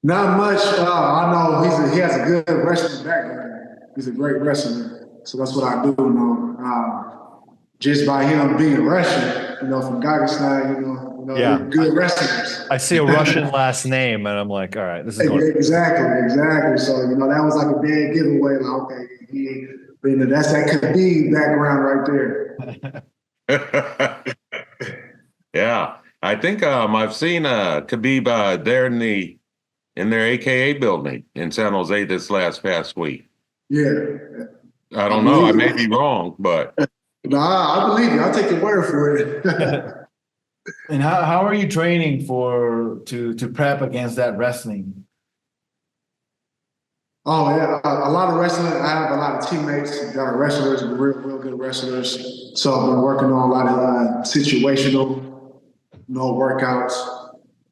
Not much. I know he has a good wrestling background. He's a great wrestler, so that's what I do know. Just by him being Russian, you know, from Dagestan, yeah, good wrestlers. I see a Russian last name, and I'm like, all right, this is going. Exactly. So that was like a bad giveaway. Like, okay, that's that Khabib background right there. Yeah, I think I've seen Khabib there in their AKA building in San Jose this past week. Yeah. I don't know. I may be wrong, but. Nah, I believe you. I'll take your word for it. And how are you training to prep against that wrestling? Oh yeah, a lot of wrestling. I have a lot of teammates that are wrestlers, real good wrestlers. So I've been working on a lot of situational, workouts.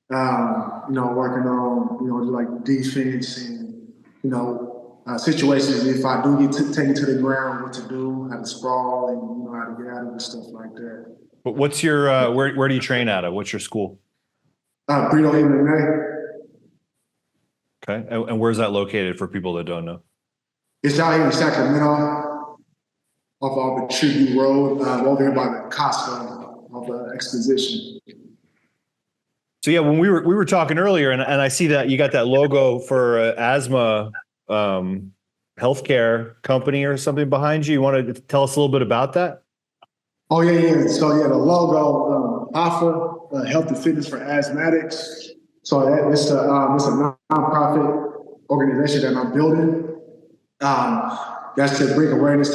Working on, like defense and, situations. If I do get taken to the ground, what to do, how to sprawl, and how to get out of it, stuff like that. But what's your where do you train out of? What's your school? Brito MMA. Okay, and where's that located for people that don't know? It's out here in Sacramento, off of Tribute Road, over here by the Costco of the Exposition. So yeah, when we were talking earlier, and I see that you got that logo for asthma healthcare company or something behind you. You want to tell us a little bit about that? Oh yeah. So yeah, the logo, AFA, Health and Fitness for Asthmatics. So it's a nonprofit organization that I'm building. That's to bring awareness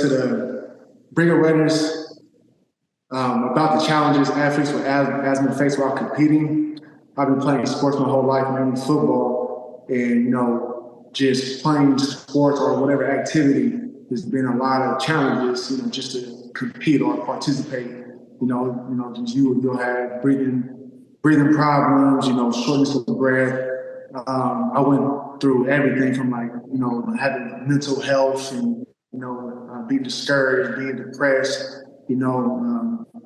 about the challenges athletes with asthma face while competing. I've been playing sports my whole life, mainly football, and just playing sports or whatever activity. There's been a lot of challenges, just to compete or participate. You'll have breathing problems, shortness of breath. I went through everything from having mental health and being discouraged, being depressed,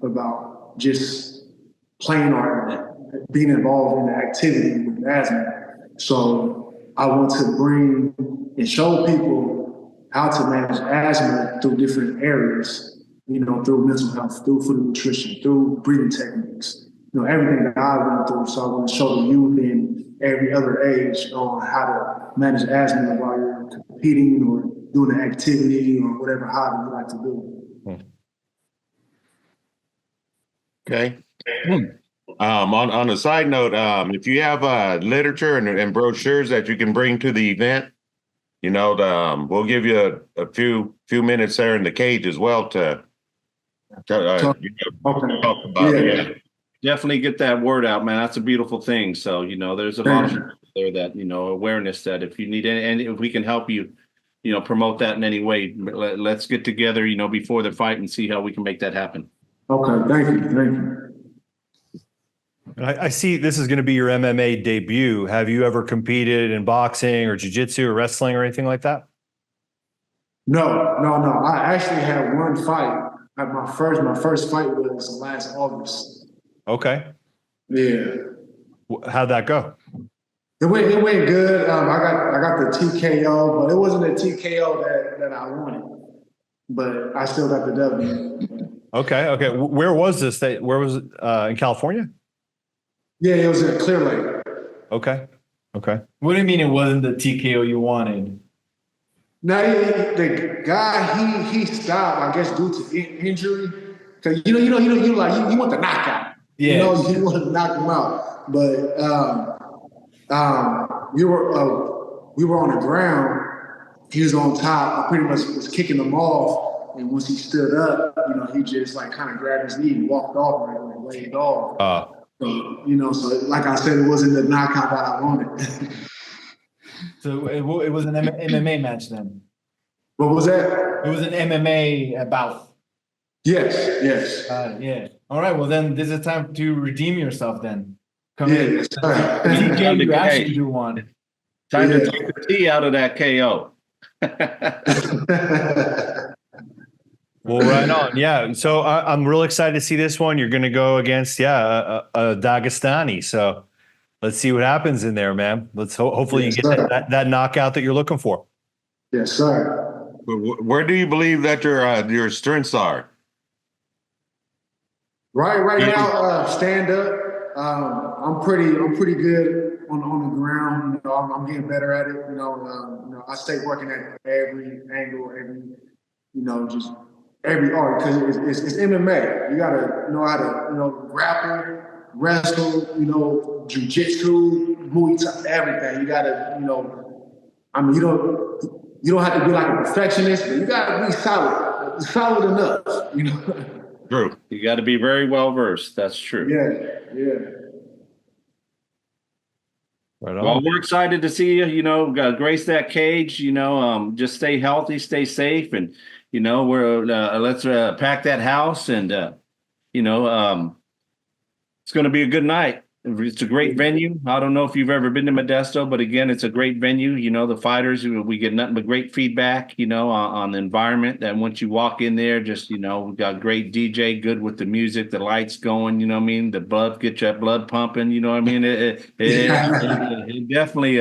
about just playing or being involved in the activity with asthma. So I want to bring and show people how to manage asthma through different areas, through mental health, through food and nutrition, through breathing techniques, everything that I went through. So I want to show the youth in every other age on how to manage asthma while you're competing or doing an activity or whatever hobby you like to do. Okay. On a side note, if you have literature and brochures that you can bring to the event, we'll give you a few minutes there in the cage as well to talk about it. Definitely get that word out, man. That's a beautiful thing. So, there's a lot of people there that, awareness that if you need any, and if we can help you, promote that in any way, let's get together, before the fight and see how we can make that happen. Okay. Thank you. I see this is going to be your MMA debut. Have you ever competed in boxing or jiu-jitsu or wrestling or anything like that? No. I actually had one fight. My first fight was last August. Okay. Yeah. How'd that go? It went good. I got the TKO, but it wasn't a TKO that I wanted. But I still got the W. Okay. Where was this? Where was it? In California? Yeah, it was in Clear Lake. Okay. What do you mean it wasn't the TKO you wanted? No, the guy he stopped, I guess, due to injury. Cause you want the knockout. Yeah. You want to knock him out. But we were on the ground. He was on top. I pretty much was kicking him off. And once he stood up, he just kind of grabbed his knee and walked off and laid off. So like I said, it wasn't the knockout that I wanted. So it was an MMA match then? What was that? It was an MMA bout. Yes. Yeah. All right. Well, then this is time to redeem yourself then. Come in. TKO, you actually do want. Time to take the T out of that KO. Well, right on. Yeah. So I'm real excited to see this one. You're going to go against, a Dagestani. So let's see what happens in there, man. Let's hopefully you get that knockout that you're looking for. Yes, sir. Where do you believe that your strengths are? Right now, stand up. I'm pretty good on the ground. I'm getting better at it. I stay working at every angle, just every art, because it's MMA. You gotta know how to grapple, wrestle, jiu-jitsu, Muay Thai, everything. You gotta, you don't have to be like a perfectionist, but you gotta be solid enough. True. You got to be very well versed. That's true. Yeah. Right on. Well, we're excited to see you. Grace that cage. Just stay healthy, stay safe, and we're let's pack that house, and it's going to be a good night. It's a great venue. I don't know if you've ever been to Modesto, but again, it's a great venue. The fighters, we get nothing but great feedback, on the environment. And once you walk in there, just, we got great DJ, good with the music, the lights going, the blood, get your blood pumping, It definitely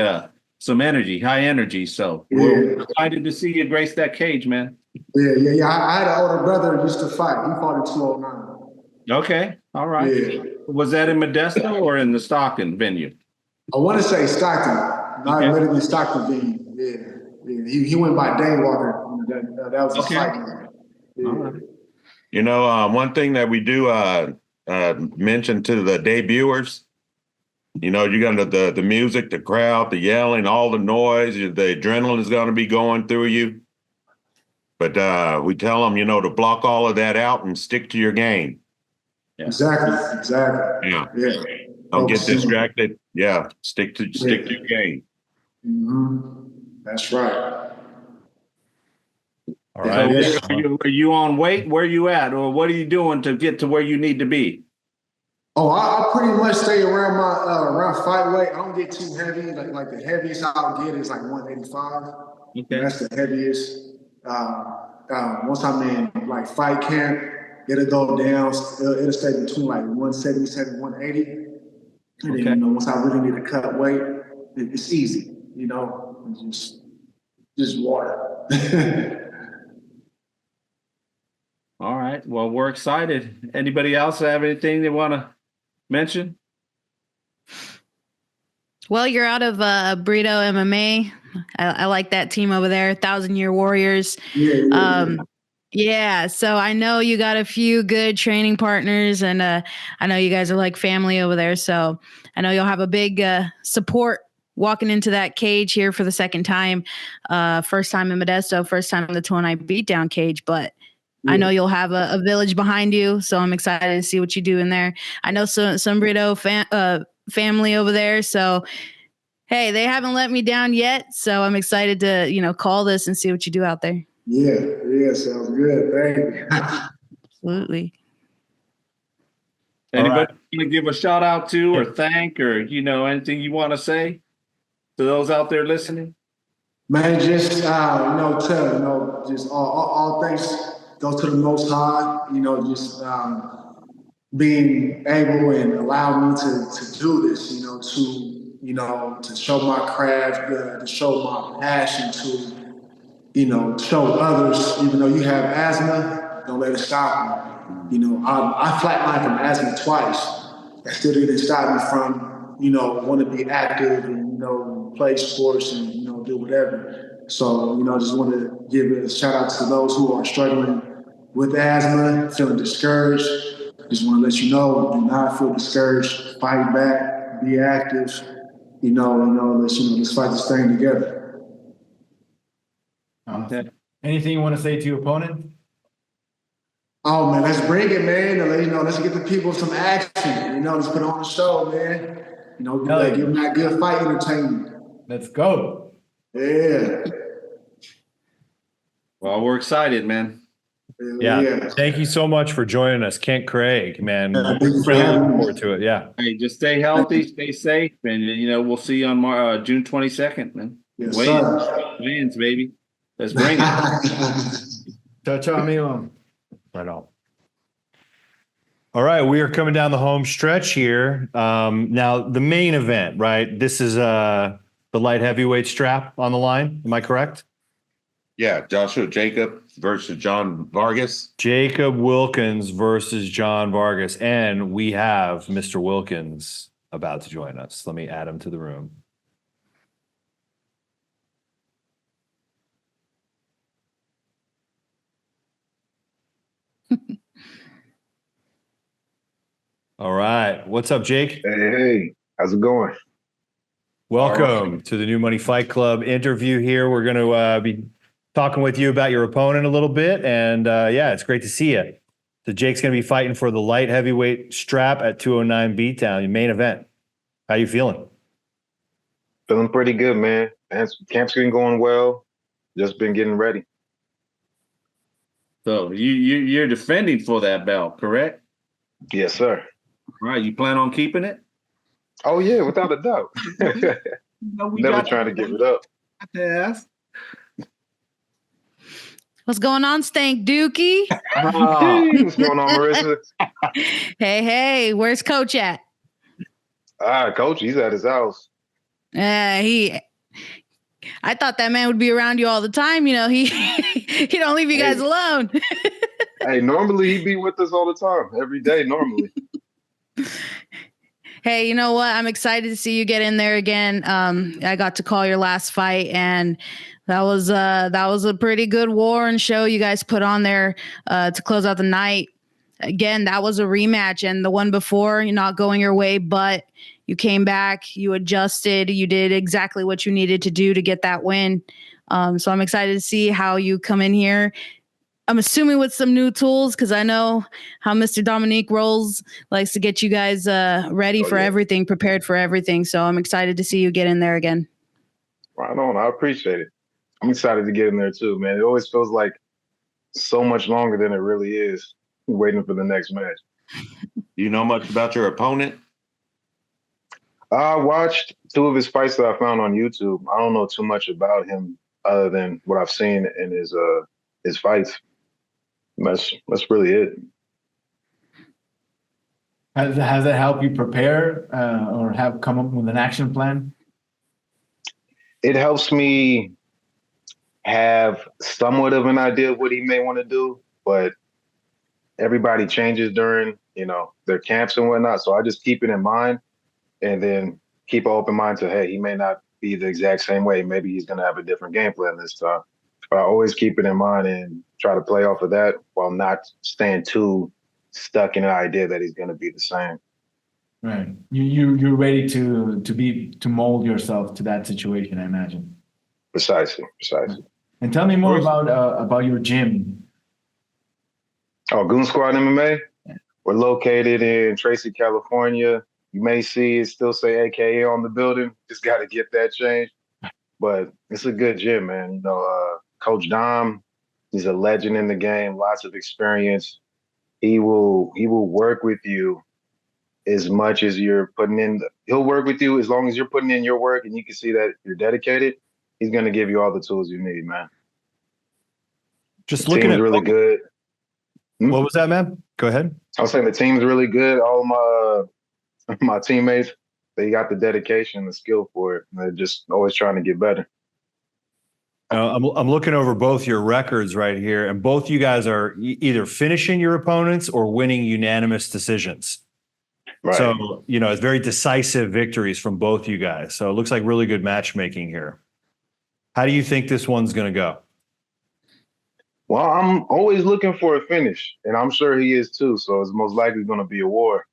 some energy, high energy. So we're excited to see you grace that cage, man. Yeah. I had an older brother who used to fight. He fought in 209. Okay, all right. Yeah. Was that in Modesto or in the Stockton venue? I want to say Stockton, not literally Stockton venue. Yeah. He went by Dane Walker. That was his fight. Yeah. All right. You know, one thing that we do mention to the debuters, you know, you got the music, the crowd, the yelling, all the noise, the adrenaline is going to be going through you. But we tell them, you know, to block all of that out and stick to your game. Yeah. Exactly. Yeah. Don't get distracted. Yeah. Stick to your game. Mm-hmm. That's right. All right. So are you on weight? Where are you at? Or what are you doing to get to where you need to be? Oh, I pretty much stay around my around fight weight. I don't get too heavy. Like the heaviest I'll get is like 185. Okay. That's the heaviest. Once I'm in like fight camp, it'll go down. It'll stay between like 177, 180. And then, you know, once I really need to cut weight, it's easy. You know, it's just water. All right. Well, we're excited. Anybody else have anything they want to mention? Well, you're out of Burrito MMA. I like that team over there, 1,000-Year Warriors. Yeah. So I know you got a few good training partners, and I know you guys are like family over there. So I know you'll have a big support walking into that cage here for the second time. First time in Modesto, first time in the 209 Beatdown cage, but I know you'll have a village behind you, so I'm excited to see what you do in there. I know some Burrito family over there, so hey, they haven't let me down yet, so I'm excited to, you know, call this and see what you do out there. Yeah, sounds good. Thank you. Absolutely. Anybody want to give a shout out to or thank or, you know, anything you want to say to those out there listening? Man, just just all thanks go to the Most High. You know, just being able and allowing me to do this. To show my craft, to show my passion, to show others. Even though you have asthma, don't let it stop you. You know, I flatlined from asthma twice. That still didn't stop me from want to be active and play sports and do whatever. So I just want to give a shout out to those who are struggling with asthma, feeling discouraged. Just want to let you know, do not feel discouraged. Fight back, be active. Let's fight this thing together. Anything you want to say to your opponent? Oh man, let's bring it, man. Let's get the people some action. Let's put on the show, man. Give them that good fight entertainment. Let's go. Yeah. Well, we're excited, man. Yeah. Thank you so much for joining us, Kent Craig, man. We're really looking forward to it. Yeah. Hey, just stay healthy, stay safe, and we'll see you on June 22nd, man. Yes, Wins, baby. Let's bring it. Ciao, amigo. Right on. All right, we are coming down the home stretch here. Now, the main event, right? This is the light heavyweight strap on the line. Am I correct? Yeah, Joshua Jacob versus John Vargas. Jacob Wilkins versus John Vargas. And we have Mr. Wilkins about to join us. Let me add him to the room. All right. What's up, Jake? Hey. How's it going? Welcome to the New Money Fight Club interview here. We're going to be talking with you about your opponent a little bit. And it's great to see you. So Jake's going to be fighting for the light heavyweight strap at 209 Beatdown, your main event. How you feeling? Feeling pretty good, man. Camp's been going well. Just been getting ready. So you're defending for that belt, correct? Yes, sir. All right. You plan on keeping it? Oh, yeah, without a doubt. Never trying to give it up. Yes. What's going on, Stank Dookie? What's going on, Marissa? Hey, where's Coach at? Coach, he's at his house. He I thought that man would be around you all the time. You know, he don't leave you guys alone. Hey, normally he be with us all the time, every day, normally. Hey, you know what? I'm excited to see you get in there again. I got to call your last fight, and that was a pretty good war and show you guys put on there to close out the night. Again, that was a rematch, and the one before, you're not going your way, but you came back, you adjusted, you did exactly what you needed to do to get that win. So I'm excited to see how you come in here. I'm assuming with some new tools, because I know how Mr. Dominique rolls, likes to get you guys ready for everything, prepared for everything. So I'm excited to see you get in there again. Right on. I appreciate it. I'm excited to get in there too, man. It always feels like so much longer than it really is, waiting for the next match. You know much about your opponent? I watched 2 of his fights that I found on YouTube. I don't know too much about him other than what I've seen in his fights. That's really it. Has that helped you prepare or have come up with an action plan? It helps me have somewhat of an idea of what he may want to do, but everybody changes during, their camps and whatnot. So I just keep it in mind and then keep an open mind to, hey, he may not be the exact same way. Maybe he's going to have a different game plan this time. But I always keep it in mind and try to play off of that while not staying too stuck in the idea that he's going to be the same. Right. You're ready to mold yourself to that situation, I imagine. Precisely. And tell me more about your gym. Oh, Goon Squad MMA. We're located in Tracy, California. You may see it still say AKA on the building. Just got to get that changed. But it's a good gym, man. Coach Dom, he's a legend in the game, lots of experience. He will work with you as much as you're putting in. He'll work with you as long as you're putting in your work and you can see that you're dedicated. He's going to give you all the tools you need, man. Just the looking team's at really good. What was that, man? Go ahead. I was saying the team's really good. All of my teammates, they got the dedication and the skill for it. They're just always trying to get better. I'm looking over both your records right here, and both you guys are either finishing your opponents or winning unanimous decisions. Right. So, it's very decisive victories from both you guys. So it looks like really good matchmaking here. How do you think this one's going to go? Well, I'm always looking for a finish, and I'm sure he is too. So it's most likely going to be a war.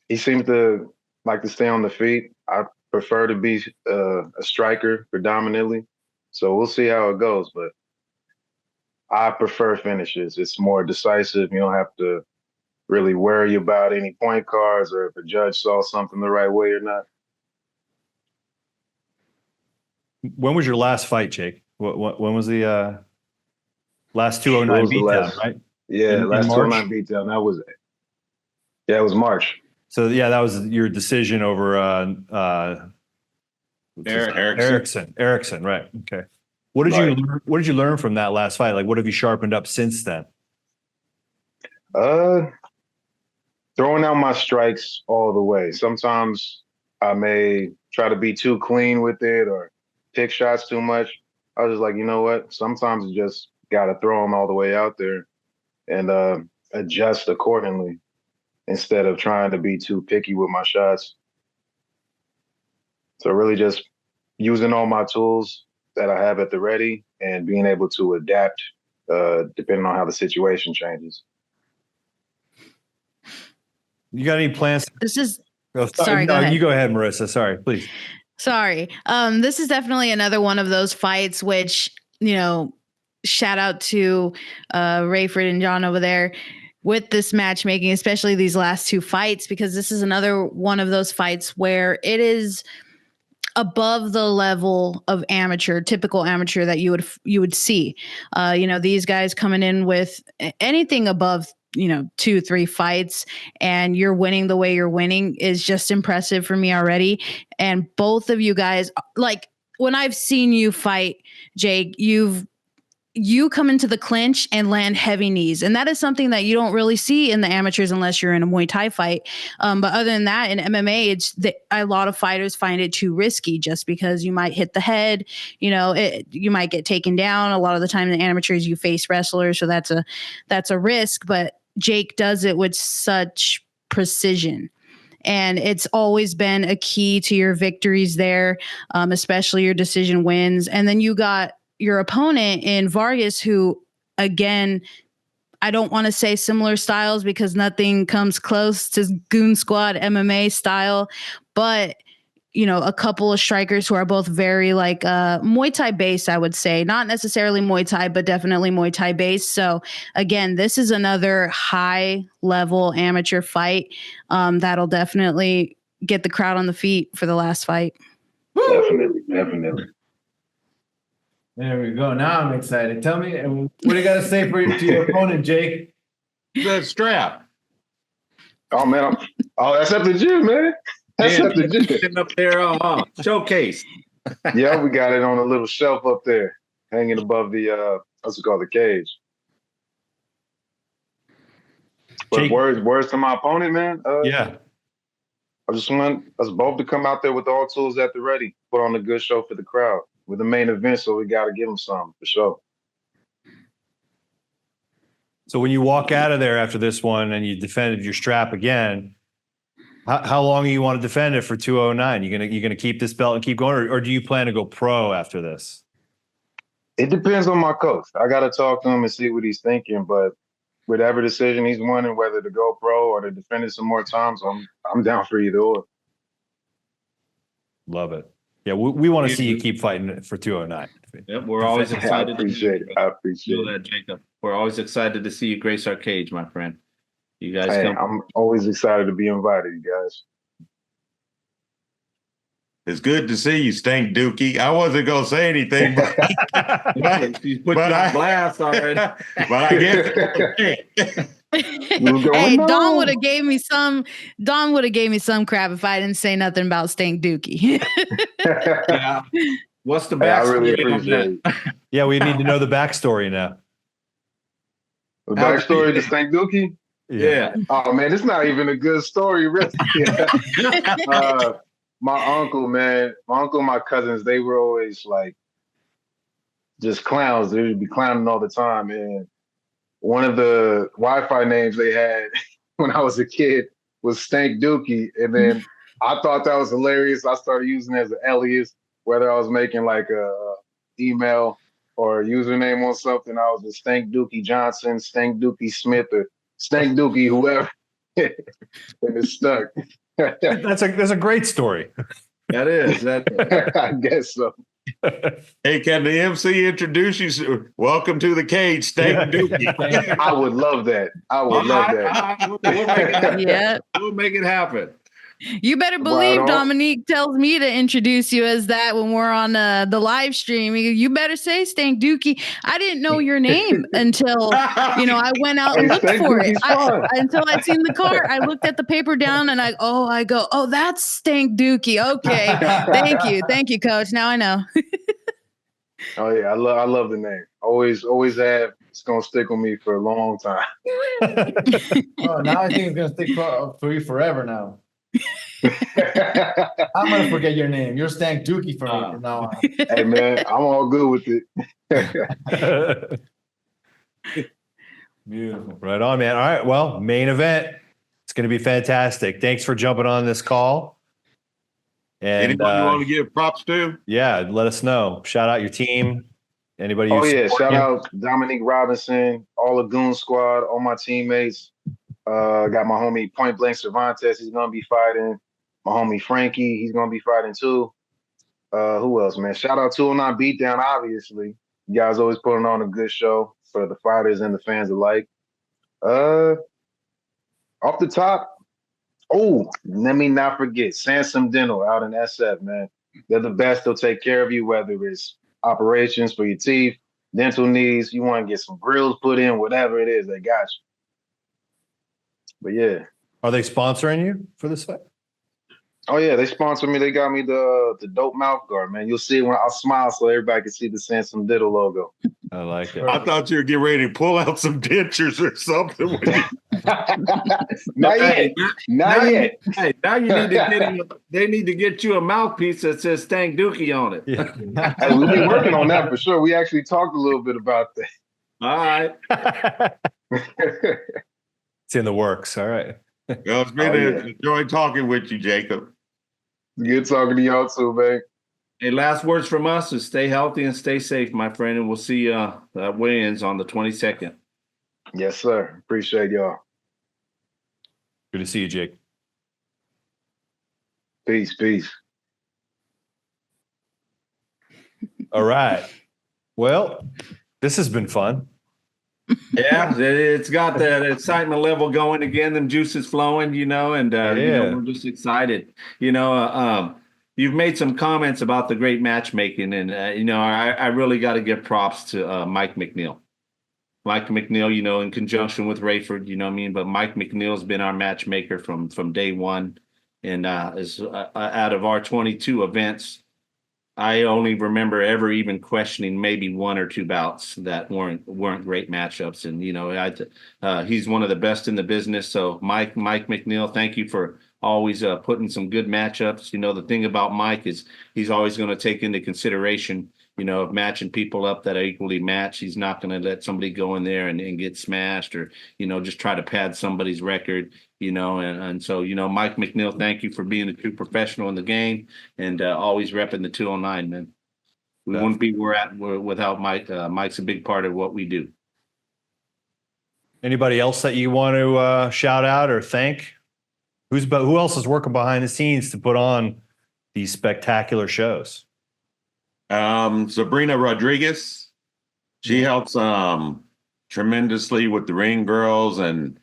He seems to like to stay on the feet. I prefer to be a striker predominantly. So we'll see how it goes. But I prefer finishes. It's more decisive. You don't have to really worry about any point cards or if a judge saw something the right way or not. When was your last fight, Jake? When was the last 209 beatdown, right? Yeah, last March? 209 beatdown. That was it. Yeah, it was March. So yeah, that was your decision over Erickson, right? Okay. What did you learn from that last fight? Like, what have you sharpened up since then? Throwing out my strikes all the way. Sometimes I may try to be too clean with it or pick shots too much. I was just like, you know what? Sometimes you just got to throw them all the way out there and adjust accordingly instead of trying to be too picky with my shots. So really just using all my tools that I have at the ready and being able to adapt depending on how the situation changes. You got any plans? Sorry, go ahead. You go ahead, Marissa. Sorry, please. Sorry. This is definitely another one of those fights which, shout out to Rayford and John over there with this matchmaking, especially these last 2 fights, because this is another one of those fights where it is above the level of typical amateur that you would see. These guys coming in with anything above 2-3 fights and you're winning the way you're winning is just impressive for me already. And both of you guys, like when I've seen you fight, Jake, you've you come into the clinch and land heavy knees. And that is something that you don't really see in the amateurs unless you're in a Muay Thai fight. But other than that, in MMA, a lot of fighters find it too risky just because you might hit the head, you might get taken down. A lot of the time in the amateurs, you face wrestlers. So that's a risk, but Jake does it with such precision. And it's always been a key to your victories there, especially your decision wins. And then you got your opponent in Vargas, who, again, I don't want to say similar styles because nothing comes close to Goon Squad MMA style, but a couple of strikers who are both very Muay Thai based, I would say. Not necessarily Muay Thai, but definitely Muay Thai based. So again, this is another high level amateur fight that'll definitely get the crowd on the feet for the last fight. Definitely. There we go. Now I'm excited. Tell me, what do you got to say to your opponent, Jake? The strap. Oh, man. That's up to you, man. That's up to you. Sitting up there, showcase. Yeah, we got it on a little shelf up there, hanging above the, what's it called, the cage. But words to my opponent, man. Yeah. I just want us both to come out there with all tools at the ready, put on a good show for the crowd. With the main event, so we got to give them something for sure. So when you walk out of there after this one and you defended your strap again, how long do you want to defend it for 209? You gonna keep this belt and keep going, or do you plan to go pro after this? It depends on my coach. I got to talk to him and see what he's thinking. But whatever decision he's wanting, whether to go pro or to defend it some more times, I'm down for either or. Love it. Yeah, we want to see you keep fighting for 209. Yep, we're always excited. I appreciate it. That, Jacob. We're always excited to see you grace our cage, my friend. You guys come. I'm always excited to be invited, you guys. It's good to see you, Stank Dookie. I wasn't going to say anything, but He's put you on blast already. But I guess. Hey, Don would have gave me some crap if I didn't say nothing about Stank Dookie. Yeah. What's the backstory? I really appreciate it. Yeah, we need to know the backstory now. The backstory to Stank Dookie? Yeah. Oh man, it's not even a good story, really. My uncle, my cousins, they were always like just clowns. They would be clowning all the time. And one of the Wi-Fi names they had when I was a kid was Stank Dookie. And then I thought that was hilarious. I started using it as an alias, whether I was making like a email or a username on something. I was a Stank Dookie Johnson, Stank Dookie Smith, or Stank Dookie whoever. And it stuck. That's a great story. That is. I guess so. Hey, can the MC introduce you? Welcome to the cage, Stank Dookie. I would love that. We'll make it happen. You better believe Dominique tells me to introduce you as that when we're on the live stream. You better say Stank Dookie. I didn't know your name until I went out and looked for it. Until I seen the card, I looked at the paper down and I go, oh, that's Stank Dookie. Okay, thank you, Coach. Now I know. Oh yeah, I love the name. Always have. It's gonna stick with me for a long time. Oh, now I think it's gonna stick for you forever now. I'm gonna forget your name. You're Stank Dookie for me from now on. Hey man, I'm all good with it. Beautiful. Right on, man. All right. Well, main event. It's going to be fantastic. Thanks for jumping on this call. And anybody you want to give props to? Yeah, let us know. Shout out your team. Anybody? Shout out Dominique Robinson, all the Goon Squad, all my teammates. Got my homie Point Blank Cervantes. He's gonna be fighting. My homie Frankie. He's gonna be fighting too. Who else, man? Shout out 209 Beatdown. Obviously, you guys always putting on a good show for the fighters and the fans alike. Off the top, let me not forget Sansom Dental out in SF, man. They're the best. They'll take care of you, whether it's operations for your teeth, dental needs, you want to get some grills put in, whatever it is, they got you. But yeah. Are they sponsoring you for this fight? Oh yeah, they sponsored me. They got me the dope mouth guard, man. You'll see it when I smile, so everybody can see the Sansom Diddle logo. I like it. I thought you were getting ready to pull out some dentures or something. Not yet. Not yet. Hey, now you need to get him. They need to get you a mouthpiece that says "Stank Dookie" on it. Yeah. Hey, we'll be working on that for sure. We actually talked a little bit about that. All right. It's in the works. All right. Well, it's been a joy talking with you, Jacob. Good talking to y'all too, man. Hey, last words from us is stay healthy and stay safe, my friend, and we'll see you at weigh-ins on the 22nd. Yes, sir. Appreciate y'all. Good to see you, Jake. Peace, peace. All right. Well, this has been fun. Yeah, it's got that excitement level going again. Them juices flowing, and we're just excited. You've made some comments about the great matchmaking, and I really got to give props to Mike McNeil. Mike McNeil, in conjunction with Rayford, but Mike McNeil's been our matchmaker from day one, and is out of our 22 events, I only remember ever even questioning maybe one or two bouts that weren't great matchups. And, he's one of the best in the business. So Mike McNeil, thank you for always putting some good matchups. The thing about Mike is he's always going to take into consideration, of matching people up that are equally matched. He's not going to let somebody go in there and get smashed or, just try to pad somebody's record, and so, Mike McNeil, thank you for being a true professional in the game and always repping the 209, man. We wouldn't be where we're at without Mike. Mike's a big part of what we do. Anybody else that you want to shout out or thank? Who else is working behind the scenes to put on these spectacular shows? Sabrina Rodriguez. She helps tremendously with the ring girls and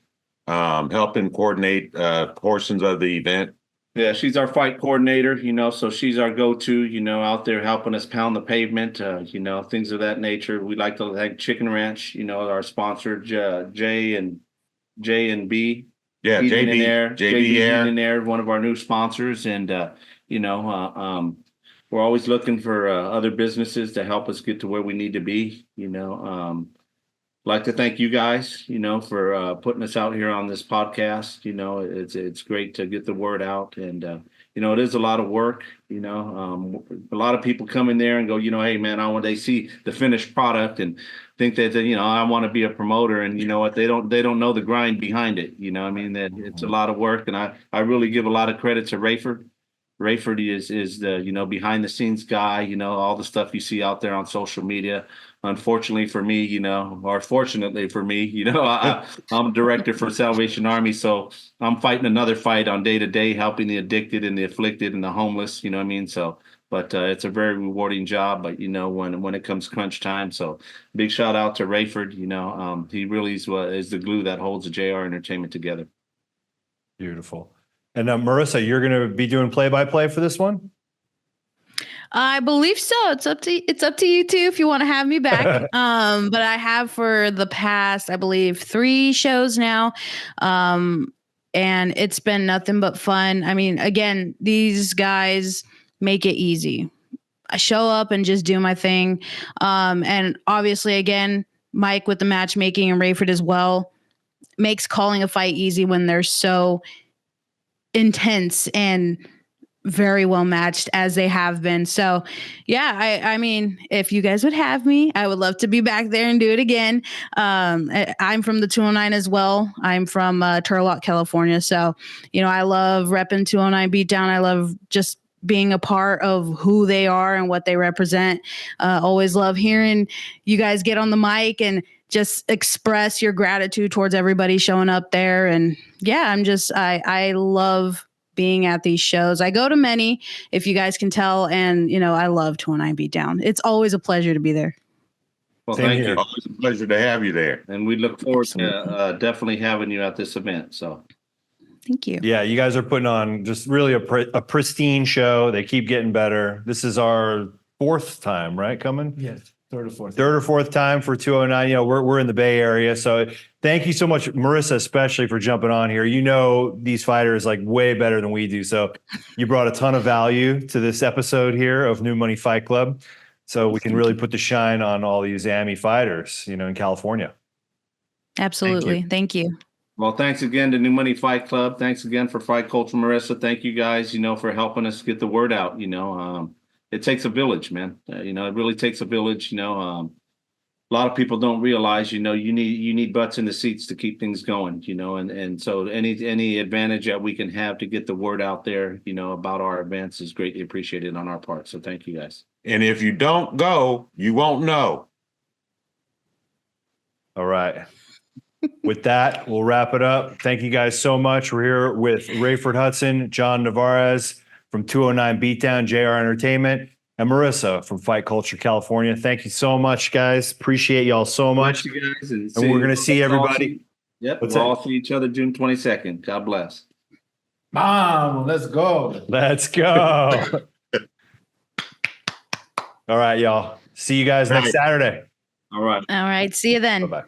helping coordinate portions of the event. Yeah, she's our fight coordinator, so she's our go-to, out there helping us pound the pavement, things of that nature. We like to thank Chicken Ranch, our sponsor, J and B. Yeah, JB Air, one of our new sponsors. And, we're always looking for other businesses to help us get to where we need to be, like to thank you guys, for putting us out here on this podcast. It's great to get the word out, and it is a lot of work. A lot of people come in there and go, hey man, they see the finished product and think that I want to be a promoter, and what they don't know the grind behind it. That it's a lot of work, and I really give a lot of credit to Rayford. Rayford is the behind the scenes guy. All the stuff you see out there on social media. Unfortunately for me, or fortunately for me, I'm director for Salvation Army, so I'm fighting another fight on day to day, helping the addicted and the afflicted and the homeless. So, but it's a very rewarding job. But when it comes crunch time, so big shout out to Rayford. He really is the glue that holds the JR Entertainment together. Beautiful. And Marissa, you're going to be doing play-by-play for this one? I believe so. It's up to you two if you want to have me back. But I have for the past, I believe, 3 shows now. And it's been nothing but fun. Again, these guys make it easy. I show up and just do my thing. And obviously, again, Mike with the matchmaking and Rayford as well makes calling a fight easy when they're so intense and very well matched as they have been. So yeah, if you guys would have me, I would love to be back there and do it again. I'm from the 209 as well. I'm from Turlock, California. So, I love repping 209 Beatdown. I love just being a part of who they are and what they represent. Always love hearing you guys get on the mic and just express your gratitude towards everybody showing up there. And yeah, I love being at these shows. I go to many, if you guys can tell, and I love 209 Beatdown. It's always a pleasure to be there. Well, thank you. Always a pleasure to have you there. And we look forward to definitely having you at this event. So thank you. Yeah, you guys are putting on just really a pristine show. They keep getting better. This is our 4th time, right? Coming? Yes. third or fourth time for 209. You know, we're in the Bay Area, so thank you so much, Marissa, especially for jumping on here. You know these fighters like way better than we do, so you brought a ton of value to this episode here of New Money Fight Club, so we can really put the shine on all these AMI fighters, you know, in California. Absolutely, thank you. Well, thanks again to New Money Fight Club. Thanks again for Fight Culture, Marissa. Thank you guys, you know, for helping us get the word out. You know, it takes a village, man. You know, it really takes a village. You know, a lot of people don't realize, you know, you need butts in the seats to keep things going. You know, and so any advantage that we can have to get the word out there, you know, about our events is greatly appreciated on our part. So thank you guys. And if you don't go, you won't know. All right. With that, we'll wrap it up. Thank you guys so much. We're here with Rayford Hudson, John Navarez from 209 Beatdown, JR Entertainment, and Marissa from Fight Culture, California. Thank you so much, guys. Appreciate y'all so much. Thank you guys, and we're going to see everybody. Yep, we'll all see each other June 22nd. God bless. Mom, let's go. Let's go. All right, y'all. See you guys next Saturday. All right. All right. See you then. Bye-bye.